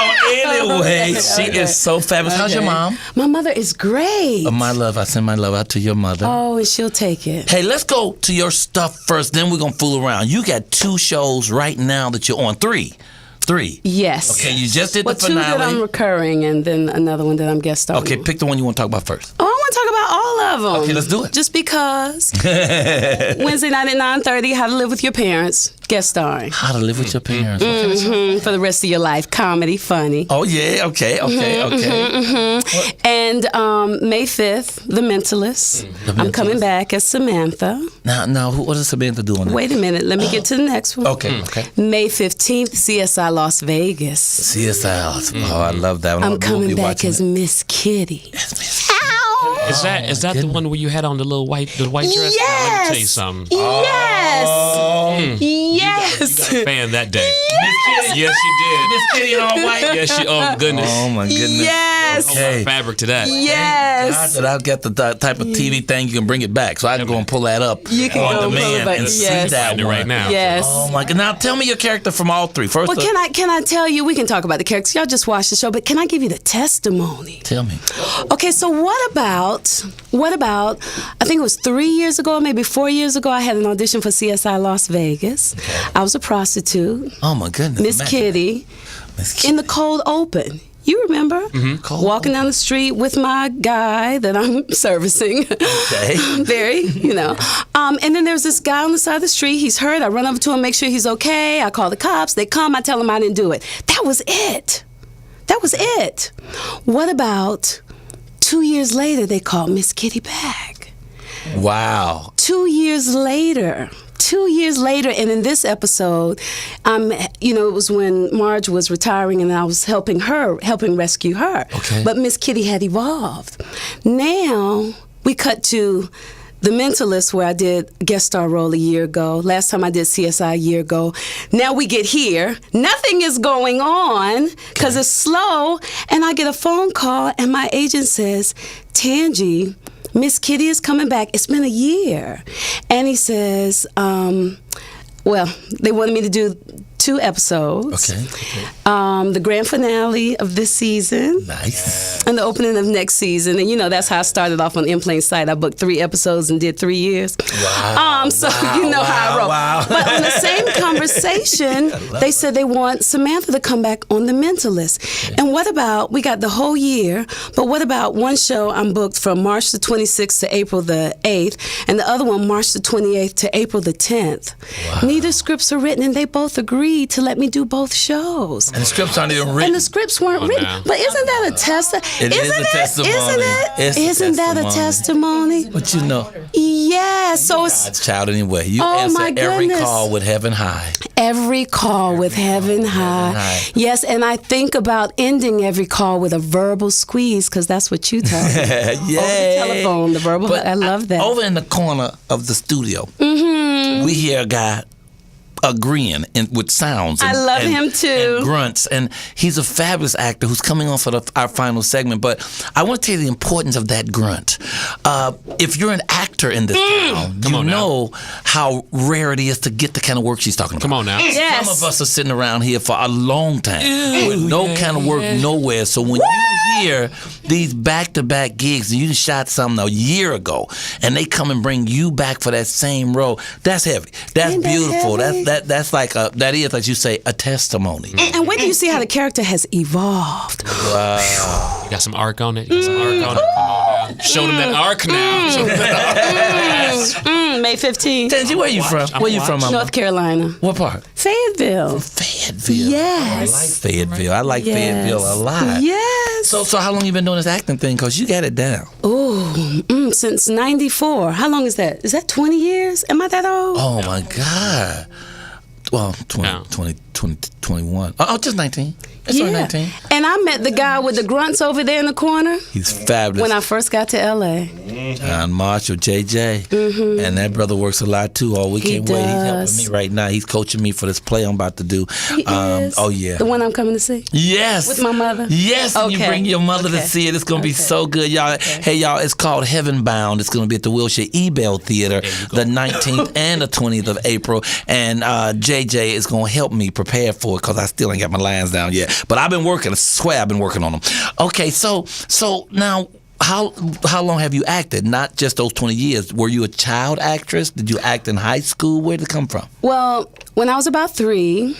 Speaker 2: anyway, she is so fabulous. How's your
Speaker 6: Okay.
Speaker 2: mom?
Speaker 6: My mother is great.
Speaker 2: My love. I send my love out to your mother.
Speaker 6: Oh, and she'll take it.
Speaker 2: Hey, let's go to your stuff first, then we're going to fool around. You got 2 shows right now that you're on. 3.
Speaker 6: Yes.
Speaker 2: Okay, you just did
Speaker 6: Well,
Speaker 2: the finale.
Speaker 6: 2 that I'm recurring, and then another one that I'm guest starring.
Speaker 2: Okay, pick the one you want to talk about first.
Speaker 6: Oh, I want to talk about all of them.
Speaker 2: Okay, let's do it.
Speaker 6: Just because. Wednesday night at 9:30, How to Live with Your Parents, guest starring.
Speaker 2: How to live with your parents.
Speaker 6: For the rest of your life. Comedy, funny.
Speaker 2: Oh, yeah. Okay.
Speaker 6: And May 5th, The Mentalist. I'm coming back as Samantha.
Speaker 2: Now, what is Samantha doing?
Speaker 6: Wait a minute. Let me get to the next one.
Speaker 2: Okay.
Speaker 6: May 15th, CSI Las Vegas.
Speaker 2: CSI. Oh, I love that one.
Speaker 6: I'm
Speaker 2: We'll
Speaker 6: coming
Speaker 2: be
Speaker 6: back
Speaker 2: watching
Speaker 6: as
Speaker 2: it.
Speaker 6: Miss Kitty.
Speaker 3: Is that the one where you had on the white dress? Now, let me tell you something.
Speaker 6: Yes. Yes.
Speaker 3: You got a fan that day.
Speaker 2: Miss Kitty.
Speaker 3: Yes, you did.
Speaker 2: Miss Kitty in all white.
Speaker 3: Yes, she. Oh goodness.
Speaker 2: Oh, my goodness.
Speaker 6: Yes.
Speaker 2: Okay.
Speaker 3: Fabric to that.
Speaker 2: God
Speaker 6: Yes.
Speaker 2: that I've got the type of TV thing you can bring it back, so I can go and pull that up
Speaker 6: You can
Speaker 2: on
Speaker 6: go and pull it
Speaker 2: demand
Speaker 6: back.
Speaker 2: and
Speaker 6: Yes.
Speaker 2: see that
Speaker 3: Find it
Speaker 2: one
Speaker 3: right now.
Speaker 6: Yes.
Speaker 2: Oh my God! Now tell me your character from all 3. First,
Speaker 6: Well, can I tell you? We can talk about the characters. Y'all just watch the show, but can I give you the testimony?
Speaker 2: tell me.
Speaker 6: Okay, so what about? I think it was 3 years ago, maybe 4 years ago. I had an audition for CSI Las Vegas. I was a prostitute,
Speaker 2: Oh my goodness,
Speaker 6: Miss
Speaker 2: imagine.
Speaker 6: Kitty,
Speaker 2: Miss Kitty.
Speaker 6: in the cold open. You remember?
Speaker 2: Cold
Speaker 6: Walking down the street with my guy that I'm servicing.
Speaker 2: Okay.
Speaker 6: Very, and then there's this guy on the side of the street. He's hurt. I run over to him, make sure he's okay. I call the cops. They come. I tell them I didn't do it. That was it. What about 2 years later, they called Miss Kitty back.
Speaker 2: Wow.
Speaker 6: 2 years later, and in this episode, it was when Marge was retiring and I was helping rescue her.
Speaker 2: Okay.
Speaker 6: But Miss Kitty had evolved. Now we cut to The Mentalist, where I did a guest star role a year ago. Last time I did CSI a year ago. Now we get here. Nothing is going on because it's slow. And I get a phone call and my agent says, Tangie, Miss Kitty is coming back. It's been a year. And he says, they wanted me to do 2 episodes.
Speaker 2: Okay.
Speaker 6: The grand finale of this season.
Speaker 2: Nice.
Speaker 6: And the opening of next season. And that's how I started off on In Plain Sight. I booked 3 episodes and did 3 years.
Speaker 2: Wow.
Speaker 6: How I roll.
Speaker 2: Wow.
Speaker 6: But on the same conversation, they said they want Samantha to come back on The Mentalist. And what about, we got the whole year, but what about one show I'm booked from March the 26th to April the 8th, and the other one March the 28th to April the 10th.
Speaker 2: Wow.
Speaker 6: Neither scripts are written, and they both agreed to let me do both shows.
Speaker 2: And the scripts aren't even written.
Speaker 6: And the scripts weren't written.
Speaker 3: now.
Speaker 6: But isn't that a testimony?
Speaker 2: It is a testimony.
Speaker 6: Isn't it?
Speaker 2: It's a
Speaker 6: Isn't that a testimony?
Speaker 2: But
Speaker 6: Yeah, so it's
Speaker 2: God's child anyway. You
Speaker 6: Oh,
Speaker 2: answer
Speaker 6: my
Speaker 2: every
Speaker 6: goodness.
Speaker 2: call with heaven high.
Speaker 6: every call with heaven high. Yes, and I think about ending every call with a verbal squeeze because that's what you tell me.
Speaker 2: Yeah.
Speaker 6: Over the telephone, the verbal. I love that.
Speaker 2: Over in the corner of the studio, we hear a guy agreeing with sounds.
Speaker 6: I love him too.
Speaker 2: And grunts. And he's a fabulous actor who's coming on for our final segment. But I want to tell you the importance of that grunt. If you're an actor in this town, you know how rare it is to get the kind of work she's talking about.
Speaker 3: Come on now.
Speaker 6: Yes.
Speaker 2: Some of us are sitting around here for a long time with no kind of work nowhere. So when you hear these back-to-back gigs and you shot something a year ago and they come and bring you back for that same role, that's heavy. That's
Speaker 6: Isn't that
Speaker 2: beautiful.
Speaker 6: heavy?
Speaker 2: that's like that is, like you say, a testimony.
Speaker 6: And wait till you see how the character has evolved.
Speaker 2: Wow.
Speaker 3: You got some arc on it. You got some arc on it. Come on now. Show them that arc now. Show them that arc.
Speaker 6: May 15th.
Speaker 2: Tangie, where you from? Where you from, Mama?
Speaker 6: North Carolina.
Speaker 2: What part?
Speaker 6: Fayetteville.
Speaker 2: Fayetteville.
Speaker 6: Yes.
Speaker 2: I like Fayetteville. I like Fayetteville a lot.
Speaker 6: Yes.
Speaker 2: So how long you been doing this acting thing? Because you got it down.
Speaker 6: Oh, since 94. How long is that? Is that 20 years? Am I that old?
Speaker 2: Oh, my God. Well, 21. Oh, just 19. It's only 19.
Speaker 6: And I met the guy with the grunts over there in the corner.
Speaker 2: He's fabulous.
Speaker 6: When I first got to L.A.
Speaker 2: John Marshall, JJ. Mm-hmm. And that brother works a lot, too. Oh, we can't wait. He's helping me right now. He's coaching me for this play I'm about to do.
Speaker 6: He is?
Speaker 2: Oh, yeah.
Speaker 6: The one I'm coming to see?
Speaker 2: Yes.
Speaker 6: With my mother?
Speaker 2: Yes. And you bring your mother to see it. It's going to be so good, y'all. Okay. Hey, y'all, it's called Heaven Bound. It's going to be at the Wilshire Ebell Theater the 19th and the 20th of April. And JJ is going to help me prepare for it because I still ain't got my lines down yet. But I've been working. I swear I've been working on them. Okay, so now how long have you acted? Not just those 20 years. Were you a child actress? Did you act in high school? Where did it come from?
Speaker 6: Well, when I was about 3,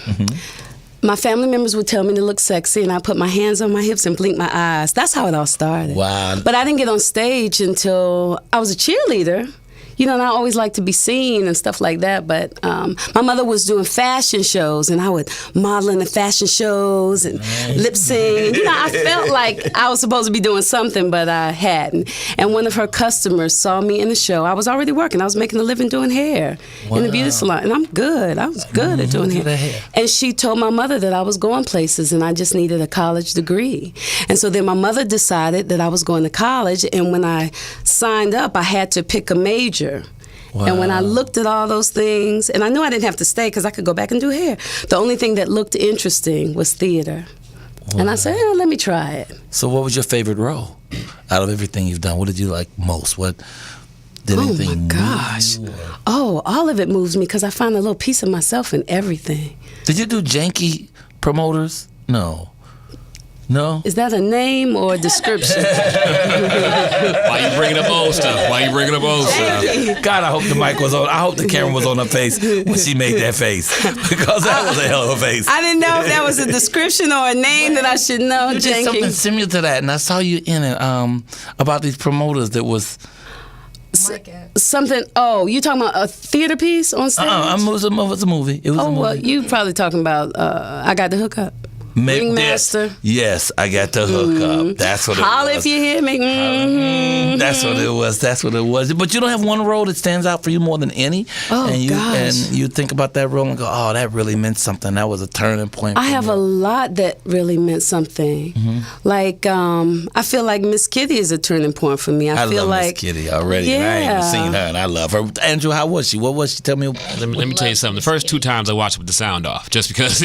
Speaker 6: my family members would tell me to look sexy, and I put my hands on my hips and blink my eyes. That's how it all started.
Speaker 2: Wow.
Speaker 6: But I didn't get on stage until I was a cheerleader. You know, and I always like to be seen and stuff like that. But my mother was doing fashion shows, and I would model in the fashion shows and lip sing. You know, I felt like I was supposed to be doing something, but I hadn't. And one of her customers saw me in the show. I was already working. I was making a living doing hair in the beauty salon, and I'm good. I was good at doing hair. And she told my mother that I was going places, and I just needed a college degree. And so then my mother decided that I was going to college, and when I signed up, I had to pick a major. Wow. And when I looked at all those things, and I knew I didn't have to stay because I could go back and do hair. The only thing that looked interesting was theater. Wow. And I said, let me try it.
Speaker 2: So what was your favorite role out of everything you've done? What did you like most? What did anything
Speaker 6: move you? Oh, all of it moves me because I find a little piece of myself in everything.
Speaker 2: Did you do janky promoters? No. No?
Speaker 6: Is that a name or a description?
Speaker 3: Why you bringing up old stuff?
Speaker 2: God, I hope the mic was on. I hope the camera was on her face when she made that face. Because that was a hell of a face.
Speaker 6: I didn't know if that was a description or a name that I should know.
Speaker 2: You did something similar to that, and I saw you in it about these promoters that was...
Speaker 6: Something. Oh, you talking about a theater piece on stage?
Speaker 2: It was a movie. It was a movie.
Speaker 6: Well, you probably talking about I Got the Hookup. Ringmaster.
Speaker 2: Yes, I got the hookup. That's what it was.
Speaker 6: Holla if you hear me.
Speaker 2: That's what it was. That's what it was. But you don't have one role that stands out for you more than any.
Speaker 6: Oh, gosh.
Speaker 2: And you think about that role and go, oh, that really meant something. That was a turning point.
Speaker 6: I have a lot that really meant something. Like, I feel like Miss Kitty is a turning point for me. I feel
Speaker 2: love
Speaker 6: like
Speaker 2: Miss Kitty already. Yeah. I ain't even seen her, and I love her. Andrew, how was she? What was she? Tell me.
Speaker 3: Let me tell you something. The first 2 times I watched it with the sound off, just because.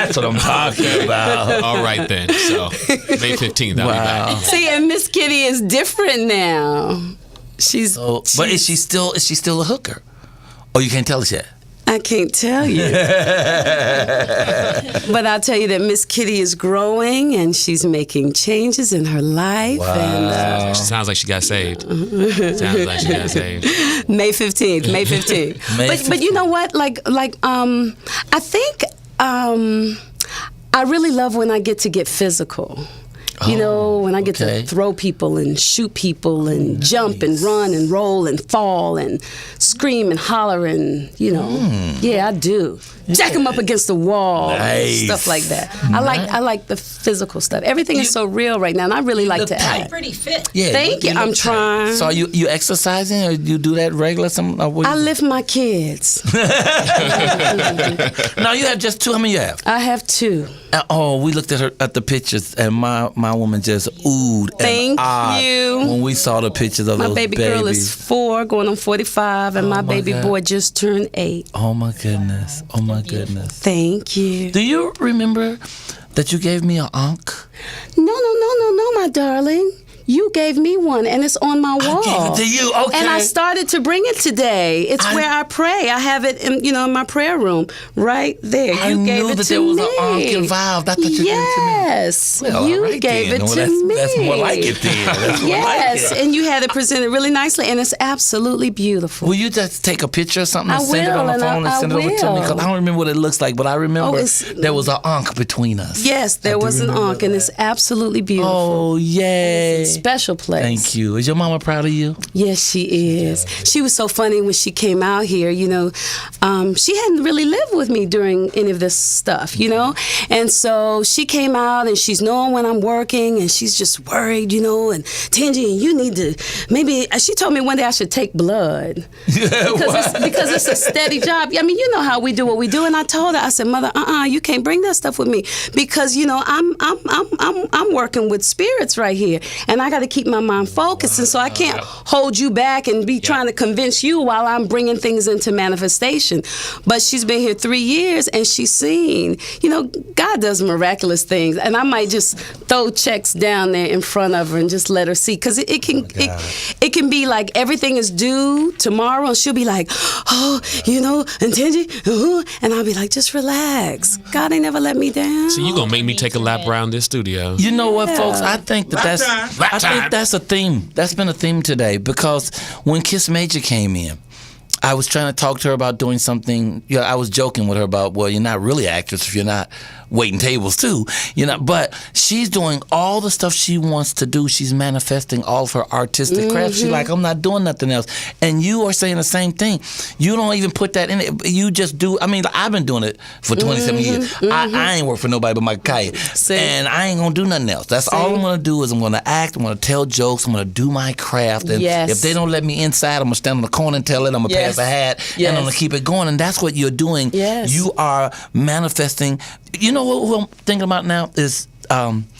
Speaker 2: That's what I'm talking about.
Speaker 3: All right then. So May 15th, I'll be back.
Speaker 6: See, and Miss Kitty is different now.
Speaker 2: But is she still a hooker? Oh, you can't tell us yet.
Speaker 6: I can't tell you. But I'll tell you that Miss Kitty is growing and she's making changes in her life.
Speaker 2: Wow.
Speaker 6: And,
Speaker 3: sounds like she got saved. May
Speaker 6: 15th. May 15th. But you know what? Like I think I really love when I get to get physical. You know, when I get to throw people and shoot people and jump and run and roll and fall and scream and holler and, you know. Yeah, I do. Jack them up against the wall and stuff like that. I like the physical stuff. Everything is so real right now, and I really like to act.
Speaker 10: Pretty fit.
Speaker 2: Yeah,
Speaker 6: Thank you. I'm trying.
Speaker 2: So are you exercising or you do that regular?
Speaker 6: I lift my kids.
Speaker 2: Now you have just 2. How many you have?
Speaker 6: I have 2.
Speaker 2: We looked at the pictures, and my woman just oohed.
Speaker 6: Thank you.
Speaker 2: When we saw the pictures of
Speaker 6: my
Speaker 2: those
Speaker 6: baby girl is 4, going on 45, and my baby boy just turned 8.
Speaker 2: Oh my goodness! Oh my goodness!
Speaker 6: Thank you.
Speaker 2: Do you remember that you gave me an ankh?
Speaker 6: No, my darling. You gave me one, and it's on my wall.
Speaker 2: I gave it to you, okay.
Speaker 6: And I started to bring it today. It's where I pray. I have it in my prayer room right there.
Speaker 2: I knew that there was an ark involved. I thought you gave it to me.
Speaker 6: Yes,
Speaker 2: Well,
Speaker 6: you
Speaker 2: right
Speaker 6: gave
Speaker 2: then.
Speaker 6: it
Speaker 2: Well,
Speaker 6: to me.
Speaker 2: That's more like it then. That's more
Speaker 6: yes,
Speaker 2: like it.
Speaker 6: and you had it presented really nicely, and it's absolutely beautiful.
Speaker 2: Will you just take a picture or something and
Speaker 6: I
Speaker 2: send it on
Speaker 6: will,
Speaker 2: the
Speaker 6: and
Speaker 2: phone and
Speaker 6: I
Speaker 2: send it over to me?
Speaker 6: will.
Speaker 2: Because I don't remember what it looks like, but I remember
Speaker 6: it's-
Speaker 2: there was an ankh between us.
Speaker 6: Yes, there was an ankh, and it's absolutely beautiful.
Speaker 2: Oh, yay.
Speaker 6: Special place.
Speaker 2: Thank you. Is your mama proud of you?
Speaker 6: Yes, she is. She was so funny when she came out here, she hadn't really lived with me during any of this stuff, And so she came out and she's knowing when I'm working and she's just worried, and Tangie, you need to, maybe, she told me one day I should take blood. because it's a steady job. I mean, you know how we do what we do. And I told her, I said, Mother, you can't bring that stuff with me because, I'm working with spirits right here and I got to keep my mind focused. And so I can't hold you back and be trying to convince you while I'm bringing things into manifestation. But she's been here 3 years and she's seen, God does miraculous things. And I might just throw checks down there in front of her and just let her see. Because it can be like everything is due tomorrow and she'll be like, and Tangie, and I'll be like, just relax. God ain't never let me down.
Speaker 3: So you gonna make me take a lap around this studio?
Speaker 2: You know what, folks? I think that's a theme. That's been a theme today because when Kiss Major came in, I was trying to talk to her about doing something. I was joking with her about, well, you're not really an actress if you're not waiting tables too, but she's doing all the stuff she wants to do. She's manifesting all of her artistic craft. She's like, I'm not doing nothing else. And you are saying the same thing. You don't even put that in it. You just do. I mean, I've been doing it for 27 years. I ain't work for nobody but Michael Coylar. And I ain't going to do nothing else. That's all I'm going to do is I'm going to act. I'm going to tell jokes. I'm going to do my craft. And if they don't let me inside, I'm going to stand on the corner and tell it. I'm going to pass a hat. And I'm going to keep it going. And that's what you're doing.
Speaker 6: Yes.
Speaker 2: You are manifesting. You know who I'm thinking about now is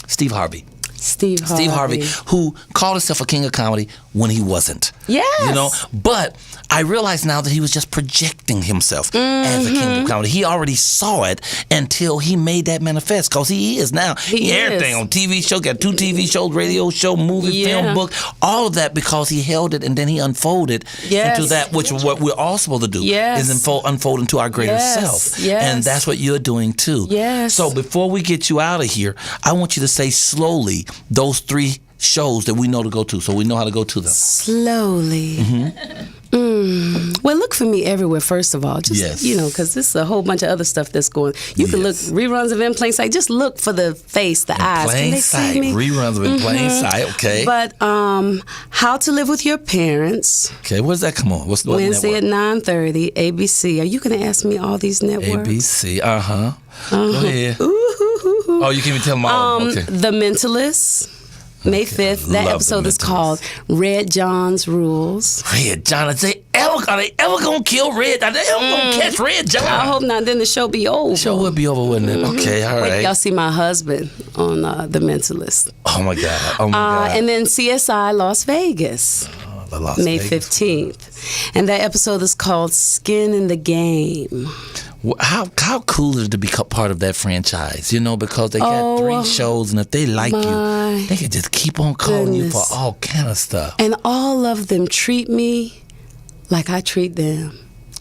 Speaker 2: Steve Harvey.
Speaker 6: Steve Harvey,
Speaker 2: who called himself a king of comedy when he wasn't.
Speaker 6: Yes.
Speaker 2: But I realize now that he was just projecting himself as a king of comedy. He already saw it until he made that manifest because he is now. Everything on TV show, got 2 TV shows, radio show, movie, film, book, all of that because he held it and then he unfolded into that, which what we're all supposed to do is unfold into our greater self. And that's what you're doing too. So before we get you out of here, I want you to say slowly those 3 shows that we know to go to, so we know how to go to them.
Speaker 6: Slowly. Well, look for me everywhere, first of all. Just, because there's a whole bunch of other stuff that's going. You can look reruns of In Plain Sight. Just look for the face, the eyes.
Speaker 2: Plain
Speaker 6: Can they
Speaker 2: Sight.
Speaker 6: see me?
Speaker 2: Reruns of In Plain Sight, okay.
Speaker 6: But How to Live with Your Parents.
Speaker 2: Okay, where's that come on? What's
Speaker 6: Wednesday at 9:30, ABC. Are you going to ask me all these networks?
Speaker 2: ABC, Go ahead. Oh, you can even tell them all. Okay.
Speaker 6: The Mentalist. May 5th. That episode is called Red John's Rules.
Speaker 2: Red John, are they ever gonna kill Red? Are they ever gonna catch Red John?
Speaker 6: I hope not. Then the show be over.
Speaker 2: The show would be over, wouldn't it? Okay, all right.
Speaker 6: Wait, y'all see my husband on The Mentalist.
Speaker 2: Oh my God.
Speaker 6: And then CSI Las Vegas. May 15th. And that episode is called Skin in the Game.
Speaker 2: How cool is it to be part of that franchise? Because they got 3 shows, and if they like you, they can just keep on calling you for all kind of stuff.
Speaker 6: And all of them treat me like I treat them.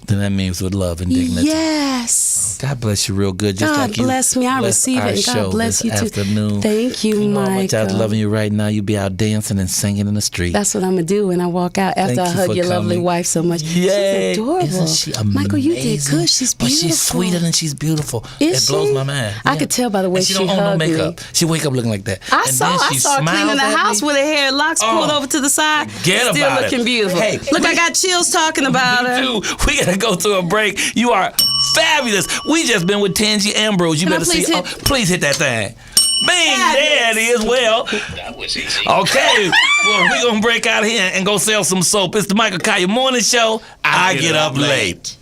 Speaker 2: Then that means with love and dignity.
Speaker 6: Yes.
Speaker 2: God bless you real good. Just
Speaker 6: God
Speaker 2: like you
Speaker 6: bless me. I receive it. And God bless you too.
Speaker 2: Afternoon.
Speaker 6: Thank you, Michael.
Speaker 2: How much I'm loving you right now. You be out dancing and singing in the street.
Speaker 6: That's what I'm going to do when I walk out after I hug your lovely wife so much.
Speaker 2: Yay.
Speaker 6: She's adorable.
Speaker 2: Isn't she amazing?
Speaker 6: Michael, you did good. She's beautiful.
Speaker 2: But she's sweeter than she's beautiful.
Speaker 6: Is
Speaker 2: it blows
Speaker 6: she?
Speaker 2: my mind.
Speaker 6: I could tell by the way
Speaker 2: and she don't own no makeup. She wake up looking like that.
Speaker 6: I saw her cleaning the house with her hair locks pulled over to the side.
Speaker 2: Still
Speaker 6: looking beautiful.
Speaker 2: Hey,
Speaker 6: look, I got chills talking about her.
Speaker 2: We got to go to a break. You are fabulous. We just been with Tangie Ambrose. You better see. Please hit that thing. Bing, there it is. Well, that was easy. Okay. Well, we're going to break out here and go sell some soap. It's the Michael Coylar Morning Show. I get up late.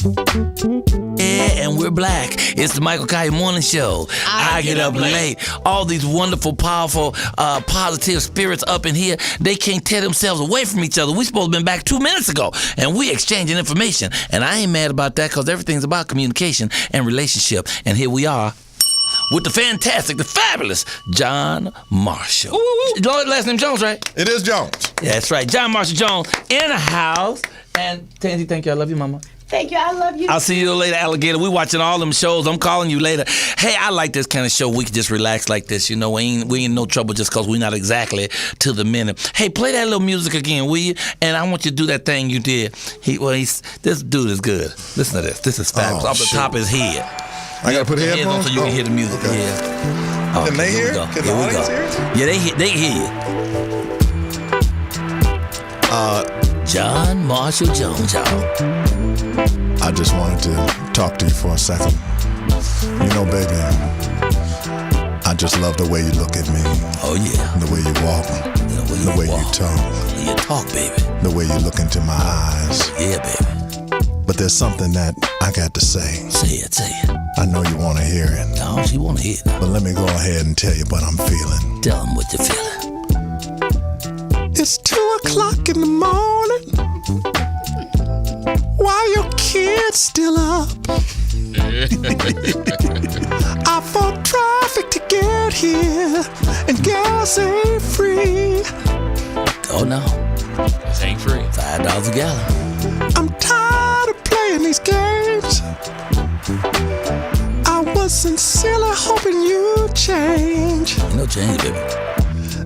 Speaker 2: Yeah, and we're black. It's the Michael Coylar Morning Show. I get up late. All these wonderful, powerful, positive spirits up in here, they can't tear themselves away from each other. We supposed to have been back 2 minutes ago, and we exchanging information. And I ain't mad about that because everything's about communication and relationship. And here we are with the fantastic, the fabulous John Marshall. Last name Jones, right?
Speaker 10: It is Jones.
Speaker 2: Yeah, that's right. John Marshall Jones in the house. And Tangie, thank you. I love you, mama.
Speaker 6: Thank you. I love you.
Speaker 2: I'll see you later, alligator. We watching all them shows. I'm calling you later. Hey, I like this kind of show. We can just relax like this. You know, we ain't in no trouble just because we're not exactly to the minute. Hey, play that little music again, will you? And I want you to do that thing you did. This dude is good. Listen to this. This is fabulous. Off the top of his head.
Speaker 10: I gotta put headphones
Speaker 2: so you can hear the music.
Speaker 10: Okay.
Speaker 2: Yeah.
Speaker 10: Can they hear? Can the audience hear?
Speaker 2: Yeah, they hear you. John Marshall Jones, y'all.
Speaker 10: I just wanted to talk to you for a second. You know, baby, I just love the way you look at me.
Speaker 2: Oh, yeah.
Speaker 10: The way you walk. The way you talk.
Speaker 2: The way you talk, baby.
Speaker 10: The way you look into my eyes.
Speaker 2: Yeah, baby.
Speaker 10: But there's something that I got to say.
Speaker 2: Say it.
Speaker 10: I know you want to hear it.
Speaker 2: No, she want to hear it.
Speaker 10: But let me go ahead and tell you what I'm feeling.
Speaker 2: Tell them what you're feeling.
Speaker 10: It's 2:00 in the morning. Why your kids still up? I fought traffic to get here, and gas ain't free.
Speaker 2: Oh no,
Speaker 3: This ain't free.
Speaker 2: $5 a gallon.
Speaker 10: I'm tired of playing these games. I was sincerely hoping you'd change.
Speaker 2: Ain't no change, baby.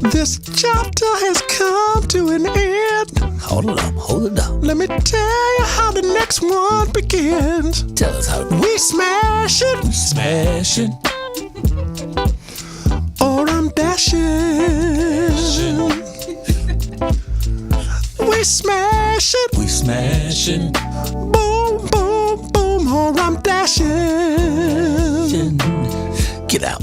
Speaker 10: This chapter has come to an end.
Speaker 2: Hold it up.
Speaker 10: Let me tell you how the next one begins.
Speaker 2: Tell us how
Speaker 10: we smash it.
Speaker 2: Smashing.
Speaker 10: Or I'm dashing. We smash it.
Speaker 2: We smashing.
Speaker 10: Boom, boom, boom. Or I'm dashing.
Speaker 2: Get out.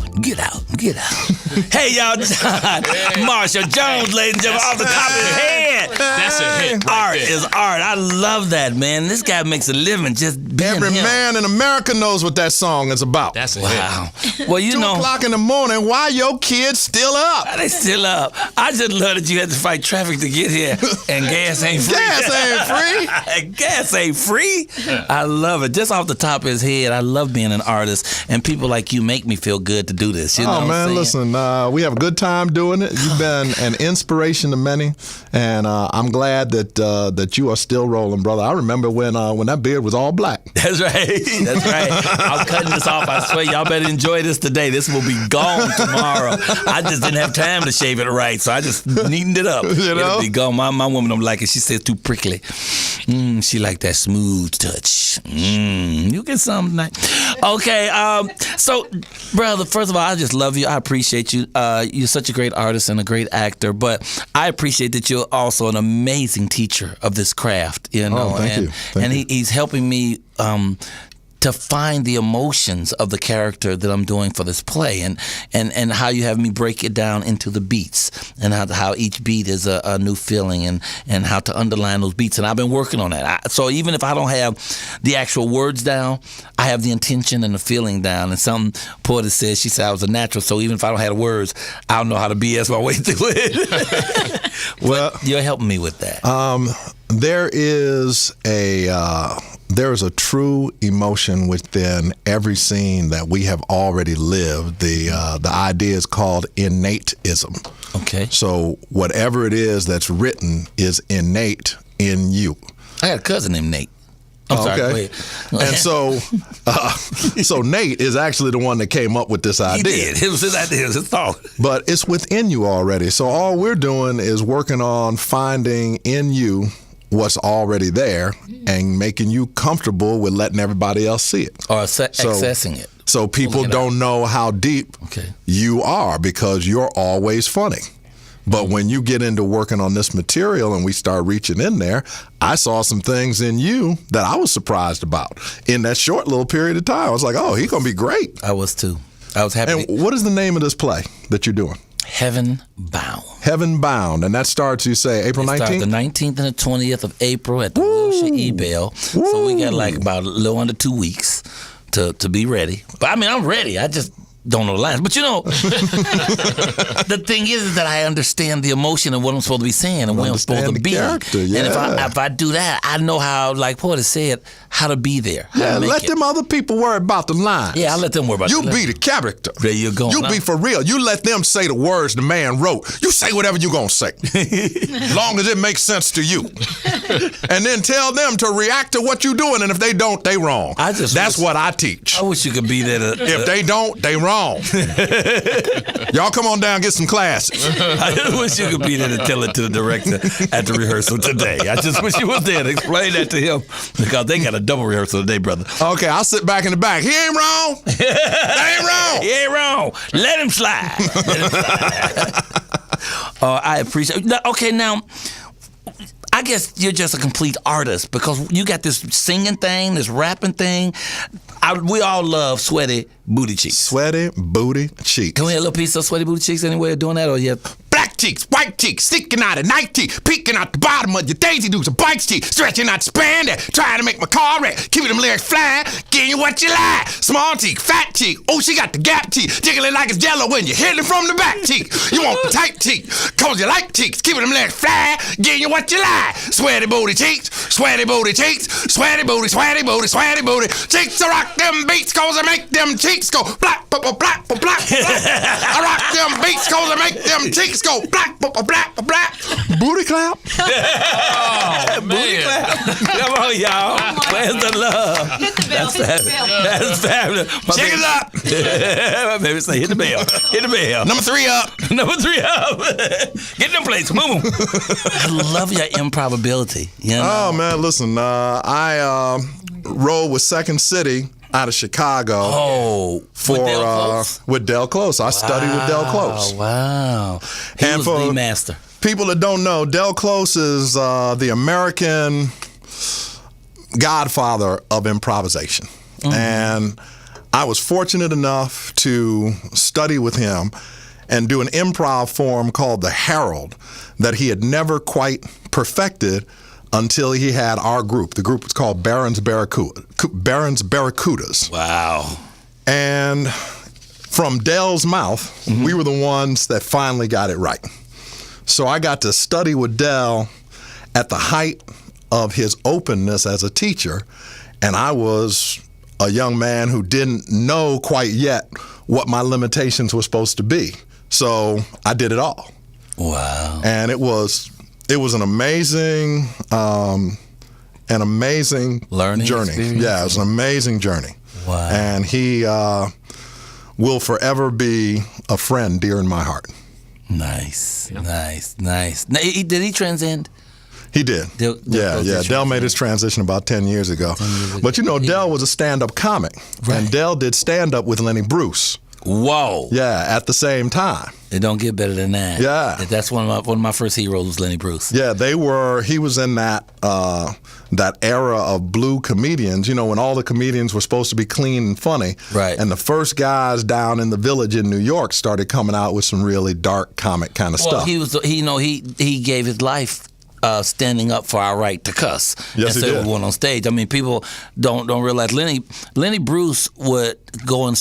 Speaker 2: Hey, y'all, John Marshall Jones, ladies and gentlemen, off the top of his head.
Speaker 3: That's a hit.
Speaker 2: Art is art. I love that, man. This guy makes a living just being
Speaker 10: Every
Speaker 2: him.
Speaker 10: man in America knows what that song is about.
Speaker 3: That's a
Speaker 2: Wow.
Speaker 3: hit.
Speaker 2: Well, you
Speaker 10: 2
Speaker 2: know.
Speaker 10: o'clock in the morning, why your kids still up?
Speaker 2: They still up. I just love that you had to fight traffic to get here, and gas ain't free.
Speaker 10: Gas ain't free.
Speaker 2: Gas ain't free. I love it. Just off the top of his head, I love being an artist, and people like you make me feel good to do this. You know
Speaker 10: Oh,
Speaker 2: what I'm
Speaker 10: man,
Speaker 2: saying?
Speaker 10: listen, we have a good time doing it. You've been an inspiration to many, and I'm glad that you are still rolling, brother. I remember when that beard was all black.
Speaker 2: That's right. That's right. I'm cutting this off. I swear, y'all better enjoy this today. This will be gone tomorrow. I just didn't have time to shave it right, so I just neatened it up.
Speaker 10: You know?
Speaker 2: It'll be gone. My woman don't like it. She says too prickly. She like that smooth touch. You get something tonight. Okay. So, brother, first of all, I just love you. I appreciate you. You're such a great artist and a great actor, but I appreciate that you're also an amazing teacher of this craft. You know,
Speaker 10: thank you. Thank you.
Speaker 2: He's helping me to find the emotions of the character that I'm doing for this play, and how you have me break it down into the beats, and how each beat is a new feeling, and how to underline those beats. And I've been working on that. So even if I don't have the actual words down, I have the intention and the feeling down. And some poetess says, she said I was a natural, so even if I don't have the words, I don't know how to BS my way through it. Well, you're helping me with that.
Speaker 10: There is a true emotion within every scene that we have already lived. The idea is called innateism.
Speaker 2: Okay.
Speaker 10: So whatever it is that's written is innate in you.
Speaker 2: I got a cousin named Nate. I'm sorry.
Speaker 10: Okay. And so Nate is actually the one that came up with this idea.
Speaker 2: He did. It was his idea. It was his thought.
Speaker 10: But it's within you already. So all we're doing is working on finding in you what's already there and making you comfortable with letting everybody else see it.
Speaker 2: Or accessing it.
Speaker 10: So people don't know how deep you are because you're always funny. But when you get into working on this material and we start reaching in there, I saw some things in you that I was surprised about in that short little period of time. I was like, oh, he's going to be great.
Speaker 2: I was too. I was happy.
Speaker 10: And what is the name of this play that you're doing?
Speaker 2: Heaven Bound.
Speaker 10: Heaven Bound. And that starts, you say, April 19th?
Speaker 2: Starts the 19th and the 20th of April at the Wilshire E-Bell. So we got like about a little under 2 weeks to be ready. But I mean, I'm ready. I just don't know the lines. But you know, the thing is that I understand the emotion of what I'm supposed to be saying and where I'm supposed to be.
Speaker 10: Character, yeah.
Speaker 2: And if I do that, I know how, like Porter said, how to be there.
Speaker 10: Let them other people worry about the lines.
Speaker 2: Yeah, I'll let them worry about
Speaker 10: You be the character.
Speaker 2: There you go.
Speaker 10: You be for real. You let them say the words the man wrote. You say whatever you gonna say. As long as it makes sense to you. And then tell them to react to what you're doing, and if they don't, they wrong. That's what I teach.
Speaker 2: I wish you could be there.
Speaker 10: If they don't, they wrong. Y'all come on down and get some classes.
Speaker 2: I just wish you could be there to tell it to the director at the rehearsal today. I just wish you was there to explain that to him, because they got a double rehearsal today, brother.
Speaker 10: Okay, I'll sit back in the back. He ain't wrong. That ain't wrong.
Speaker 2: He ain't wrong. Let him slide. I appreciate it. Okay, now, I guess you're just a complete artist, because you got this singing thing, this rapping thing. We all love Sweaty Booty Cheeks.
Speaker 10: Sweaty Booty Cheeks.
Speaker 2: Can we have a little piece of Sweaty Booty Cheeks anyway of doing that, or you have...
Speaker 11: Black cheeks, white cheeks, sticking out of night teeth, peeking out the bottom of your daisy dukes and bike teeth, stretching out span trying to make my car wreck, keeping them lyrics flying, getting you what you like. Small cheek, fat cheek, oh, she got the gap teeth, jiggling like it's jello when you hit it from the back cheek. You want the tight teeth, cause you like cheeks, keeping them lyrics flying, getting you what you like. Sweaty booty cheeks, sweaty booty cheeks, sweaty booty, sweaty booty, sweaty booty. Cheeks, I rock them beats cause I make them cheeks go black, black, black, black, black. I rock them beats cause I make them cheeks go black, black, black, black.
Speaker 10: Booty clap.
Speaker 2: Oh, booty clap. Come on, y'all. Where's the love?
Speaker 8: Hit the bell.
Speaker 2: That's fabulous.
Speaker 11: Check it up.
Speaker 2: My baby say, hit the bell. Hit the bell.
Speaker 11: Number 3 up.
Speaker 2: Number 3 up. Get in them plates. Move. I love your improbability. You know?
Speaker 10: Oh, man, listen. I rode with Second City out of Chicago.
Speaker 2: Oh,
Speaker 10: with Del Close. I studied with Del Close.
Speaker 2: Wow. He was the master.
Speaker 10: People that don't know, Del Close is the American godfather of improvisation. Mm-hmm. And I was fortunate enough to study with him and do an improv form called the Herald that he had never quite perfected until he had our group. The group was called Barron's Barracudas.
Speaker 2: Wow.
Speaker 10: And from Del's mouth, we were the ones that finally got it right. So I got to study with Del at the height of his openness as a teacher, and I was a young man who didn't know quite yet what my limitations were supposed to be. So I did it all.
Speaker 2: Wow.
Speaker 10: And it was an amazing
Speaker 2: learning
Speaker 10: journey.
Speaker 2: Experience.
Speaker 10: Yeah, it was an amazing journey.
Speaker 2: Wow.
Speaker 10: And he will forever be a friend dear in my heart.
Speaker 2: Nice. Now, did he transcend?
Speaker 10: He did. Del made his transition about 10 years ago. But you know, Del was a stand-up comic. Right. And Del did stand-up with Lenny Bruce.
Speaker 2: Whoa.
Speaker 10: Yeah, at the same time.
Speaker 2: It don't get better than that.
Speaker 10: Yeah.
Speaker 2: That's one of my first heroes was Lenny Bruce.
Speaker 10: Yeah, he was in that era of blue comedians, you know, when all the comedians were supposed to be clean and funny.
Speaker 2: Right.
Speaker 10: And the first guys down in the Village in New York started coming out with some really dark comic kind of stuff.
Speaker 2: He gave his life standing up for our right to cuss.
Speaker 10: Yes, he did.
Speaker 2: Instead of going on stage. I mean, people don't realize Lenny Bruce would go in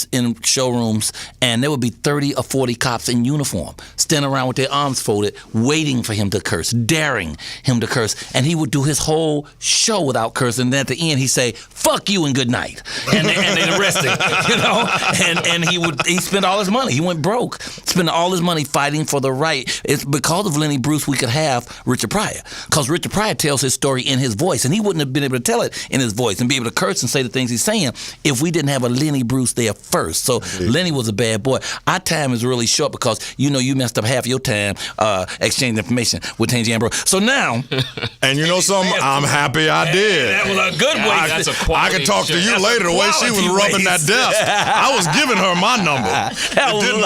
Speaker 2: showrooms and there would be 30 or 40 cops in uniform standing around with their arms folded, waiting for him to curse, daring him to curse, and he would do his whole show without cursing. And then at the end, he'd say, "Fuck you and good night," and they'd arrest him. You know, and he spent all his money. He went broke, spending all his money fighting for the right. It's because of Lenny Bruce we could have Richard Pryor. Because Richard Pryor tells his story in his voice, and he wouldn't have been able to tell it in his voice and be able to curse and say the things he's saying if we didn't have a Lenny Bruce there first. So Lenny was a bad boy. Our time is really short because you messed up half your time exchanging information with Tangie Ambrose. So now,
Speaker 10: and you know something, I'm happy I did.
Speaker 2: That was a good way.
Speaker 3: That's a quality
Speaker 10: I can talk to you later the way she was rubbing that desk. I was giving her my number.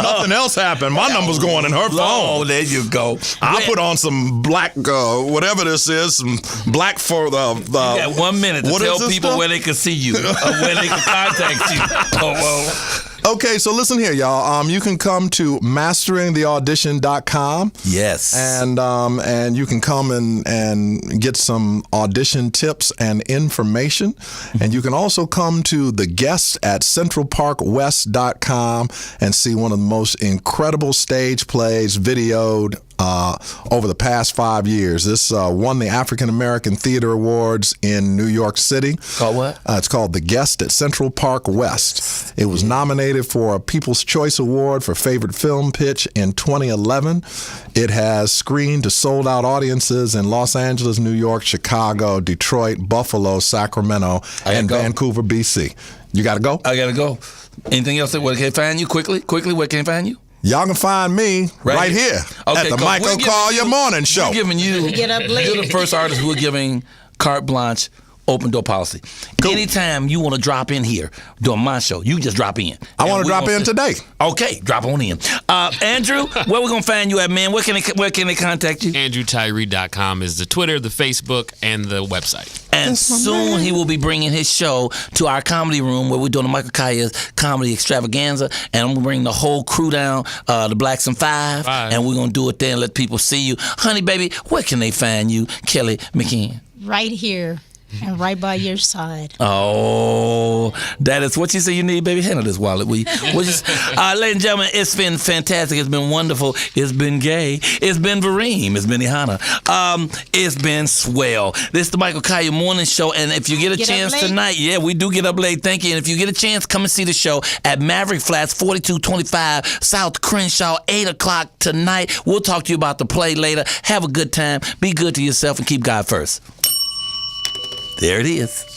Speaker 10: Nothing else happened. My number's going in her phone.
Speaker 2: Oh, there you go.
Speaker 10: I put on some black, whatever this is, some black for the.
Speaker 2: You got 1 minute to tell people where they can see you, or where they can contact you.
Speaker 10: Okay, so listen here, y'all. You can come to masteringtheaudition.com.
Speaker 2: Yes.
Speaker 10: And you can come and get some audition tips and information. And you can also come to the guest at centralparkwest.com and see one of the most incredible stage plays videoed over the past 5 years. This won the African American Theater Awards in New York City.
Speaker 2: Called what?
Speaker 10: It's called The Guest at Central Park West. It was nominated for a People's Choice Award for Favorite Film Pitch in 2011. It has screened to sold-out audiences in Los Angeles, New York, Chicago, Detroit, Buffalo, Sacramento, and Vancouver, BC. You got to go?
Speaker 2: I got to go. Anything else that where can I find you? Quickly, where can I find you?
Speaker 10: Y'all can find me right here at the Michael Coylar Morning Show.
Speaker 2: We're giving you,
Speaker 12: Get up late.
Speaker 2: You're the first artist who are giving carte blanche, open door policy. Cool. Anytime you want to drop in here during my show, you just drop in.
Speaker 10: I want to drop in today.
Speaker 2: Okay, drop on in. Andrew, where we going to find you at, man? Where can they contact you?
Speaker 3: AndrewTyree.com is the Twitter, the Facebook, and the website.
Speaker 2: And soon he will be bringing his show to our comedy room where we're doing the Michael Coylar's Comedy Extravaganza. And I'm going to bring the whole crew down, the Blacks and Five. And we're going to do it there and let people see you. Honey, baby, where can they find you, Kelly McKean?
Speaker 12: Right here. And right by your side.
Speaker 2: Oh, that is what you say you need, baby. Handle this wallet, will you? Ladies and gentlemen, it's been fantastic. It's been wonderful. It's been gay. It's been Vareem. It's been Ihana. It's been swell. This is the Michael Coylar Morning Show. And if you get a chance tonight, yeah, we do get up late. Thank you. And if you get a chance, come and see the show at Maverick Flats, 4225 South Crenshaw, 8 o'clock tonight. We'll talk to you about the play later. Have a good time. Be good to yourself and keep God first. There it is.